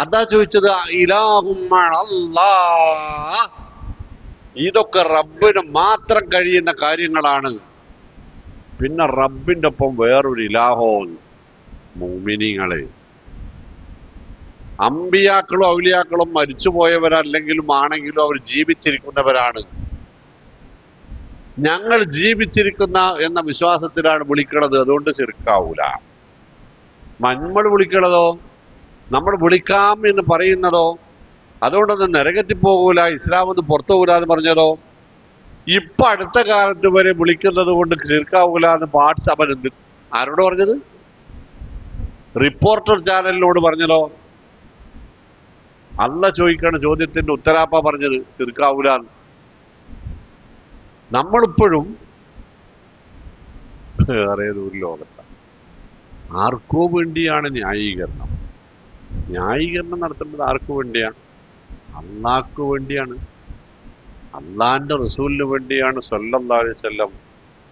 അതാ ചോദിച്ചത്. ഇലാഹുമ്മഅല്ലാഹ്, ഇതൊക്കെ റബ്ബിന് മാത്രം കഴിയുന്ന കാര്യങ്ങളാണ്. പിന്നെ റബ്ബിന്റെ ഒപ്പം വേറൊരു ഇലാഹോ? മുഅ്മിനീങ്ങളെ, അമ്പിയാക്കളും ഔലിയാക്കളും മരിച്ചുപോയവരല്ലെങ്കിലും ആണെങ്കിലും അവർ ജീവിച്ചിരിക്കുന്നവരാണ്. ഞങ്ങൾ ജീവിച്ചിരിക്കുന്ന എന്ന വിശ്വാസത്തിലാണ് വിളിക്കണത്. അതുകൊണ്ട് ശിർക്കാവൂല. നമ്മൾ വിളിക്കണതോ, നമ്മൾ വിളിക്കാം എന്ന് പറയുന്നതോ, അതുകൊണ്ടൊന്നും നരകത്തിൽ പോകൂല, ഇസ്ലാമൊന്നും പുറത്തു പോകൂല എന്ന് പറഞ്ഞതോ, ഇപ്പൊ അടുത്ത കാലത്ത് വരെ വിളിക്കുന്നത് കൊണ്ട് ശിർക്കാവൂല എന്ന് വാട്സാപ്പ് ആരോട് പറഞ്ഞത്? റിപ്പോർട്ടർ ചാനലിനോട് പറഞ്ഞതോ? അല്ല ചോദിക്കണ ചോദ്യത്തിന്റെ ഉത്തരാപ്പ പറഞ്ഞത് ശിർക്കാവൂല. നമ്മളിപ്പോഴും വേറെ ഒരു ലോകത്താണ്. ആർക്കോ വേണ്ടിയാണ് ന്യായീകരണം. ന്യായീകരണം നടത്തേണ്ടത് ആർക്കു വേണ്ടിയാണ്? അള്ളാഹ്ക്ക് വേണ്ടിയാണ്, അള്ളാന്റെ റസൂലിന് വേണ്ടിയാണ് സ്വല്ലല്ലാഹു അലൈഹി വസല്ലം.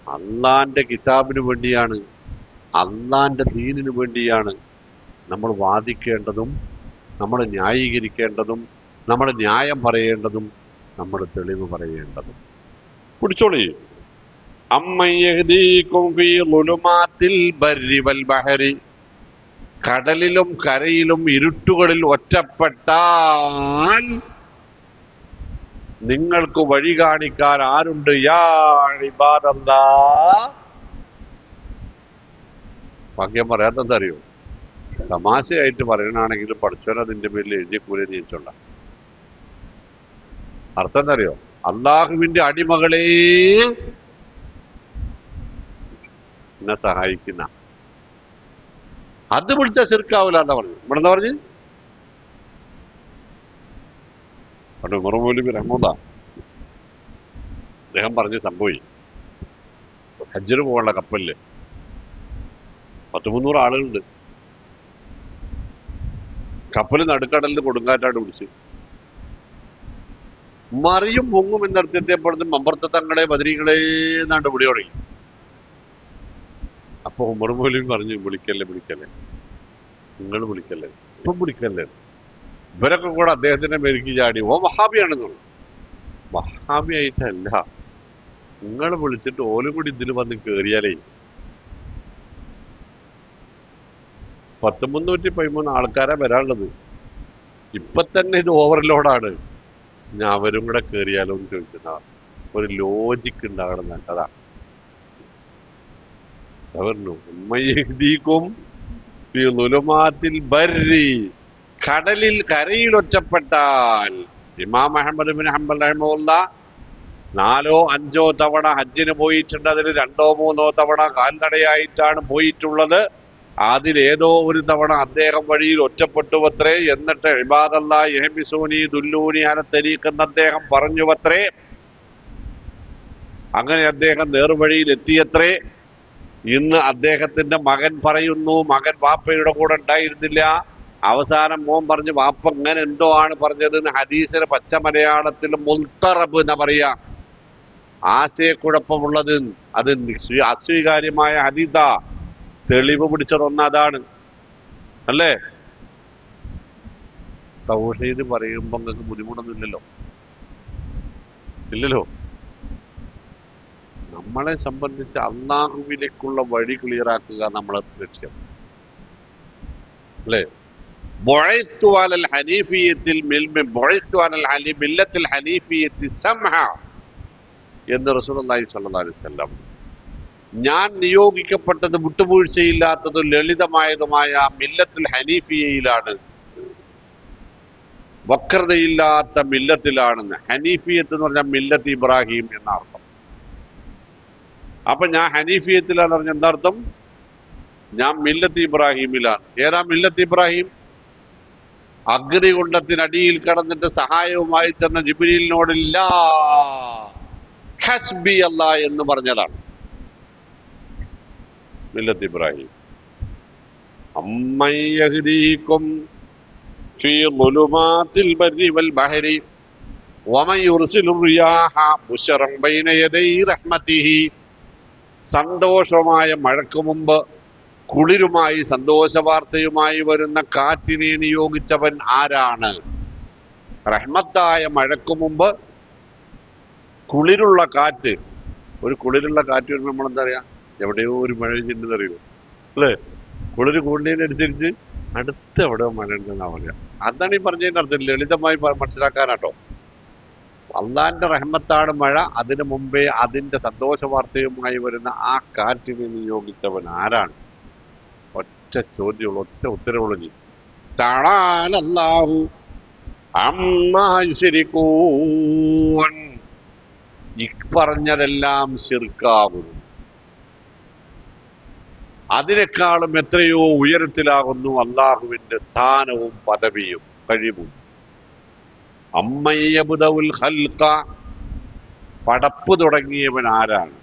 അള്ളാന്റെ കിതാബിന് വേണ്ടിയാണ്, അള്ളാന്റെ ദീനിന് വേണ്ടിയാണ് നമ്മൾ വാദിക്കേണ്ടതും, നമ്മൾ ന്യായീകരിക്കേണ്ടതും, നമ്മൾ ന്യായം പറയേണ്ടതും, നമ്മൾ തെളിവ് പറയേണ്ടതും. പിടിച്ചോളി. അമ്മൻ യഹ്ദീകും ഫീ ളുലുമാത്തിൽ ബർരി വൽ ബഹരി, കടലിലും കരയിലും ഇരുട്ടുകളിൽ ഒറ്റപ്പെട്ടാൽ നിങ്ങൾക്ക് വഴി കാണിക്കാൻ ആരുണ്ട്? യാ ഇബാദല്ലാഹ്. വാക്യം പറയാത്തെന്താ അറിയോ? തമാശയായിട്ട് പറയണാണെങ്കിലും പഠിച്ചവൻ അതിന്റെ പേരിൽ എഴുതിയ കൂലി നീച്ചുള്ള അർത്ഥം എന്താ അറിയോ? അള്ളാഹുവിന്റെ അടിമകളെ എന്നെ സഹായിക്കുന്ന. അത് വിളിച്ച ശിർക്കാവൂല എന്താ പറഞ്ഞു? ഇവിടെ എന്താ പറഞ്ഞു? പണ്ട് ഉമർ മൗലവി റഹ്മത്തുള്ളാഹി അദ്ദേഹം പറഞ്ഞ സംഭവി, ഹജ്ജിന് പോകാനുള്ള കപ്പലില് 100-300 ആളുകളുണ്ട്. കപ്പല് നടുക്കടലിൽ കൊടുങ്കാറ്റായിട്ട് പിടിച്ച് മറിയും പൊങ്ങും എന്നർത്ഥത്തെപ്പെടുന്ന മമ്പർത്ത തങ്ങളെ ബദരീകളെ എന്നാണ്ട് വിളി തുടങ്ങി. അപ്പൊ ഉമർ മൗലവി പറഞ്ഞു, വിളിക്കല്ലേ വിളിക്കല്ലേ, നിങ്ങൾ വിളിക്കല്ലേ, ഇപ്പം വിളിക്കല്ലേ. ഇവരൊക്കെ കൂടെ അദ്ദേഹത്തിന്റെ മെരുക്കി ചാടി ഓ വഹാബിയാണെന്നുള്ളു. വഹാബിയായിട്ടല്ല, നിങ്ങൾ വിളിച്ചിട്ട് ഓലും കൂടി ഇതിൽ വന്ന് കേറിയാലേ 313 ആൾക്കാരെ വരാനുള്ളത്. ഇപ്പൊ തന്നെ ഇത് ഓവർലോഡാണ്. ഞാൻ അവരും കൂടെ കേറിയാലോ എന്ന് ചോദിക്കുന്ന ഒരു ലോജിക്ക് ഉണ്ടാകണം. നല്ലതാ പറഞ്ഞു. ഉമ്മയഹ്ദീകും ഫീ ളുലുമാത്തിൽ ബർരി, കടലിൽ കരയിൽ ഒറ്റപ്പെട്ടാൽ. ഇമാം അഹ്മദ് ബിൻ ഹംബൽ റഹിമഹുല്ലാഹ് 4-5 തവണ ഹജ്ജിന് പോയിട്ടുണ്ട്. അതിൽ 2-3 തവണ കാൽനടയായിട്ടാണ് പോയിട്ടുള്ളത്. അതിലേതോ ഒരു തവണ അദ്ദേഹം വഴിയിൽ ഒറ്റപ്പെട്ടുവത്രേ. എന്നിട്ട് ഇബാദല്ലാഹ് യഹ്ബിസൂനി ദുല്ലൂനി അല തരീഖ് എന്ന് അദ്ദേഹം പറഞ്ഞുവത്രേ. അങ്ങനെ അദ്ദേഹം നേർവഴിയിൽ എത്തിയത്രേ. ഇന്ന് അദ്ദേഹത്തിന്റെ മകൻ പറയുന്നു, മകൻ വാപ്പയുടെ കൂടെ ഉണ്ടായിരുന്നില്ല. അവസാനം മോൻ പറഞ്ഞു വാപ്പ ഇങ്ങനെ എന്തോ ആണ് പറഞ്ഞതെന്ന് ഹദീസിന് പച്ച മലയാളത്തിൽ മുൽത്തറബ് എന്നാ പറയാ. ആശയക്കുഴപ്പമുള്ളത്, അത് അസ്വീകാര്യമായ ഹദീസ. തെളിവ് പിടിച്ചതൊന്ന് അതാണ് അല്ലേ? തൗഹീദ് പറയുമ്പോ നിങ്ങൾക്ക് ബുദ്ധിമുട്ടൊന്നും ഇല്ലല്ലോ, ഇല്ലല്ലോ. നമ്മളെ സംബന്ധിച്ച് അള്ളാഹുവിലേക്കുള്ള വഴി ക്ലിയറാക്കുക നമ്മളെ ലക്ഷ്യം അല്ലേ? ബുഇസ്തു അലൽ ഹനീഫിയ്യത്തിൽ ബുഇസ്തു അലൽ മില്ലത്തിൽ ഹനീഫിയ്യത്തി സംഹ എന്ന് റസൂലുള്ളാഹി സ്വല്ലല്ലാഹു അലൈഹി വസല്ലം. ഞാൻ നിയോഗിക്കപ്പെട്ടത് വിട്ടുവീഴ്ചയില്ലാത്തതും ലളിതമായതുമായ മില്ലത്തുൽ ഹനീഫിയയിലാണ്, വക്രതയില്ലാത്ത മില്ലത്തിലാണെന്ന്. ഹനീഫിയത്ത് എന്ന് പറഞ്ഞാൽ മില്ലത്ത് ഇബ്രാഹിം എന്ന അർത്ഥം. അപ്പൊ ഞാൻ ഹനീഫിയത്തിലാന്ന് പറഞ്ഞ എന്താർത്ഥം? ഞാൻ മില്ലത്ത് ഇബ്രാഹിമിലാണ്. ഏതാ മില്ലത്ത് ഇബ്രാഹിം? അഗ്നികുണ്ഡത്തിനടിയിൽ കടന്നിട്ട് സഹായവുമായി ചെന്ന ജിബ്രീലിനോടില്ല ഹസ്ബി അല്ലാ എന്ന് പറഞ്ഞതാണ് മില്ലത്ത് ഇബ്രാഹിം. അമ്മൻ യഹ്ദീകും ഫീ ളുലുമാത്തിൽ ബർരി വൽ ബഹരി വമൻ യുർസിലു റിയാഹ ബുശറൻ ബൈന യദൈ റഹ്മതിഹി. സന്തോഷമായ മഴയ്ക്ക് മുമ്പ് കുളിരുമായി സന്തോഷ വാർത്തയുമായി വരുന്ന കാറ്റിനെ നിയോഗിച്ചവൻ ആരാണ്? റഹ്മത്തായ മഴയ്ക്ക് മുമ്പ് കുളിരുള്ള കാറ്റ്. ഒരു കുളിരുള്ള കാറ്റ് വരുമ്പോൾ നമ്മളെന്താ പറയാ? എവിടെയോ ഒരു മഴ ചെന്നറിയോ അല്ലേ? കുളിര് കൂടുന്നതിനനുസരിച്ച് അടുത്ത എവിടെയോ മഴ ഉണ്ടെന്നാ പറയാ. അതാണ് ഈ പറഞ്ഞതിന്റെ അർത്ഥം. ലളിതമായി മനസ്സിലാക്കാനാട്ടോ. അള്ളാന്റെ റഹ്മത്താണ് മഴ. അതിനു മുമ്പേ അതിന്റെ സന്തോഷ വാർത്തയുമായി വരുന്ന ആ കാറ്റിനെ നിയോഗിച്ചവൻ ആരാണ്? ഒറ്റ ചോദ്യമുള്ളൂ, ഒറ്റ ഉത്തരവുള്ളൂ. നീ തആലല്ലാഹു അമ്മാ യുശ്രികൂൻ. ഈ പറഞ്ഞതെല്ലാം ശിർക്കാകുന്നു. അതിനേക്കാളും എത്രയോ ഉയരത്തിലാകുന്നു അള്ളാഹുവിന്റെ സ്ഥാനവും പദവിയും കഴിവും. അമ്മയ്യബുദഉൽ ഖൽഖ, പടപ്പ് തുടങ്ങിയവൻ ആരാണ്?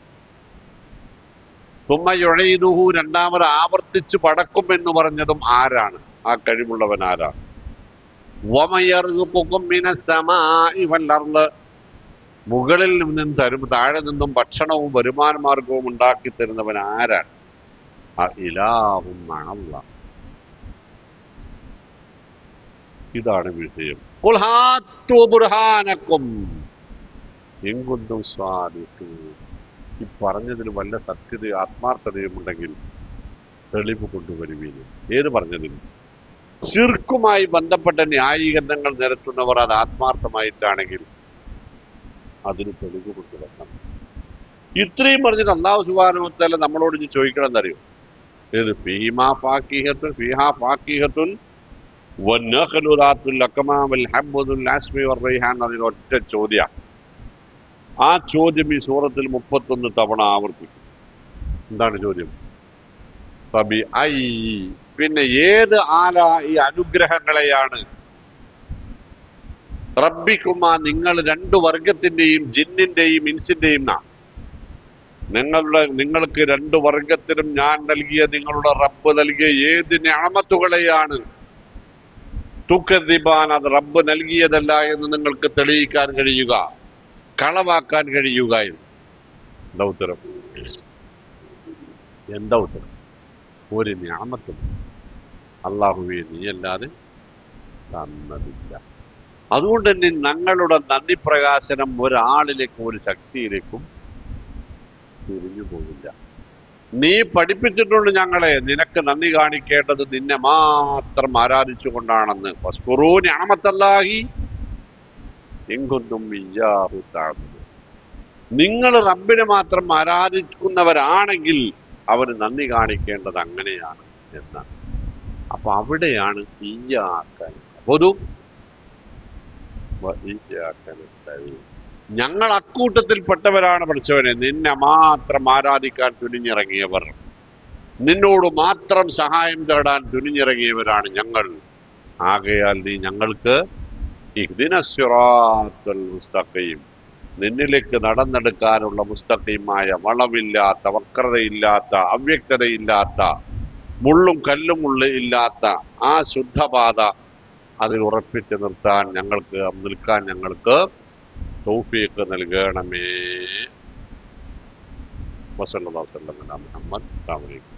തുമ്മ യുഈദുഹു, രണ്ടാമത് ആവർത്തിച്ച് പടക്കും എന്ന് പറഞ്ഞതും ആരാണ്? ആ കഴിവുള്ളവൻ ആരാണ്? വമൻ യർസുഖുകും മിനസ് സമാഇ വൽ അർള്, മുകളിൽ നിന്നും തരും താഴെ നിന്നും ഭക്ഷണവും വരുമാന മാർഗവും ഉണ്ടാക്കി തരുന്നവൻ ആരാണ്? ഇലാഹും അല്ലാഹ്. ഇതാണ് വിഷയം. ഖുൽ ഹാതു ബുർഹാനക്കും ഇൻ കുന്തും സ്വാദിഖീൻ. ഈ പറഞ്ഞതിൽ വല്ല സത്യത ആത്മാർത്ഥതയും ഉണ്ടെങ്കിൽ തെളിവ് കൊണ്ടുവരുവീന്. ഏത് പറഞ്ഞതിനും? ശിർക്കുമായി ബന്ധപ്പെട്ട ന്യായീകരണങ്ങൾ നിരത്തുന്നവർ അത് ആത്മാർത്ഥമായിട്ടാണെങ്കിൽ അതിന് തെളിവ് കൊണ്ടുവരണം. ഇത്രയും പറഞ്ഞിട്ട് അല്ലാഹു സുബ്ഹാനഹു വ തആല നമ്മളോട് ഇനി ചോദിക്കണം എന്നറിയോ? ഏത്? ഫീഹാ ഫാക്കിഹത്തുൻ വന്നഖലു ദാത്തുൽ അക്മാം വൽ ഹബ്ബുൽ അസ്മി വർ റൈഹാൻ. അതിന് ഒറ്റ ചോദ്യം. ആ ചോദ്യം ഈ സൂറത്തിൽ 31 തവണ ആവർത്തിക്കും. എന്താണ് ചോദ്യം? ഫബി ഐ, പിന്നെ ഏത് ആല ഈ അനുഗ്രഹങ്ങളെയാണ്, റബ്ബിക്കുമാ, നിങ്ങൾ രണ്ടു വർഗത്തിന്റെയും ജിന്നിന്റെയും ഇൻസിന്റെയും നിങ്ങൾക്ക് രണ്ടു വർഗത്തിനും ഞാൻ നൽകിയ, നിങ്ങളുടെ റബ്ബ് നൽകിയ ഏത് നിഅമത്തുകളെയാണ് തുകദ്ദിബാൻ, അത് റബ്ബ് നൽകിയതല്ല എന്ന് നിങ്ങൾക്ക് തെളിയിക്കാൻ കഴിയുക, കളവാക്കാൻ കഴിയുക എന്ന്? എന്താ ഉത്തരം? എന്താ ഉത്തരം? ഒരു നിഅമത്തും അല്ലാഹുവേ നീയല്ലാതെ തന്നതില്ല. അതുകൊണ്ട് തന്നെ ഞങ്ങളുടെ നന്ദി പ്രകാശനം ഒരാളിലേക്കും ഒരു ശക്തിയിലേക്കും തിരിഞ്ഞു പോകില്ല. നീ പഠിപ്പിച്ചിട്ടുണ്ട് ഞങ്ങളെ, നിനക്ക് നന്ദി കാണിക്കേണ്ടത് നിന്നെ മാത്രം ആരാധിച്ചുകൊണ്ടാണെന്ന്. വസ്കുറൂ നിഅമത്തല്ലാഹി ഇൻ കുന്തും ഇയ്യാഹു തഅബുദൂൻ. നിങ്ങൾ റബ്ബിനെ മാത്രം ആരാധിക്കുന്നവരാണെങ്കിൽ അവന് നന്ദി കാണിക്കേണ്ടത് അങ്ങനെയാണ് എന്നാണ്. അപ്പൊ അവിടെയാണ് ഇയ്യാക നഅ്ബുദു വ ഇയ്യാക നസ്തഈൻ. ഞങ്ങൾ അക്കൂട്ടത്തിൽപ്പെട്ടവരാണ് പഠിച്ചവനെ, നിന്നെ മാത്രം ആരാധിക്കാൻ തുനിഞ്ഞിറങ്ങിയവർ, നിന്നോട് മാത്രം സഹായം തേടാൻ തുനിഞ്ഞിറങ്ങിയവരാണ് ഞങ്ങൾ. ആകയാൽ നീ ഞങ്ങൾക്ക് ഇഹ്ദിനസ് സിറാത്തൽ മുസ്തഖീം, നിന്നിലേക്ക് നടന്നെടുക്കാനുള്ള മുസ്തഖീമായ, വളവില്ലാത്ത, വക്രതയില്ലാത്ത, അവ്യക്തതയില്ലാത്ത, മുള്ളും കല്ലും ഇല്ലാത്ത ആ ശുദ്ധപാത അതിൽ ഉറപ്പിച്ച് നിൽക്കാൻ ഞങ്ങൾക്ക് തൗഫീഖ് നൽകണമേ വസല്ലല്ലാഹു അലൈഹി വസല്ലം മുഹമ്മദ്. അസ്സലാമു അലൈക്കും.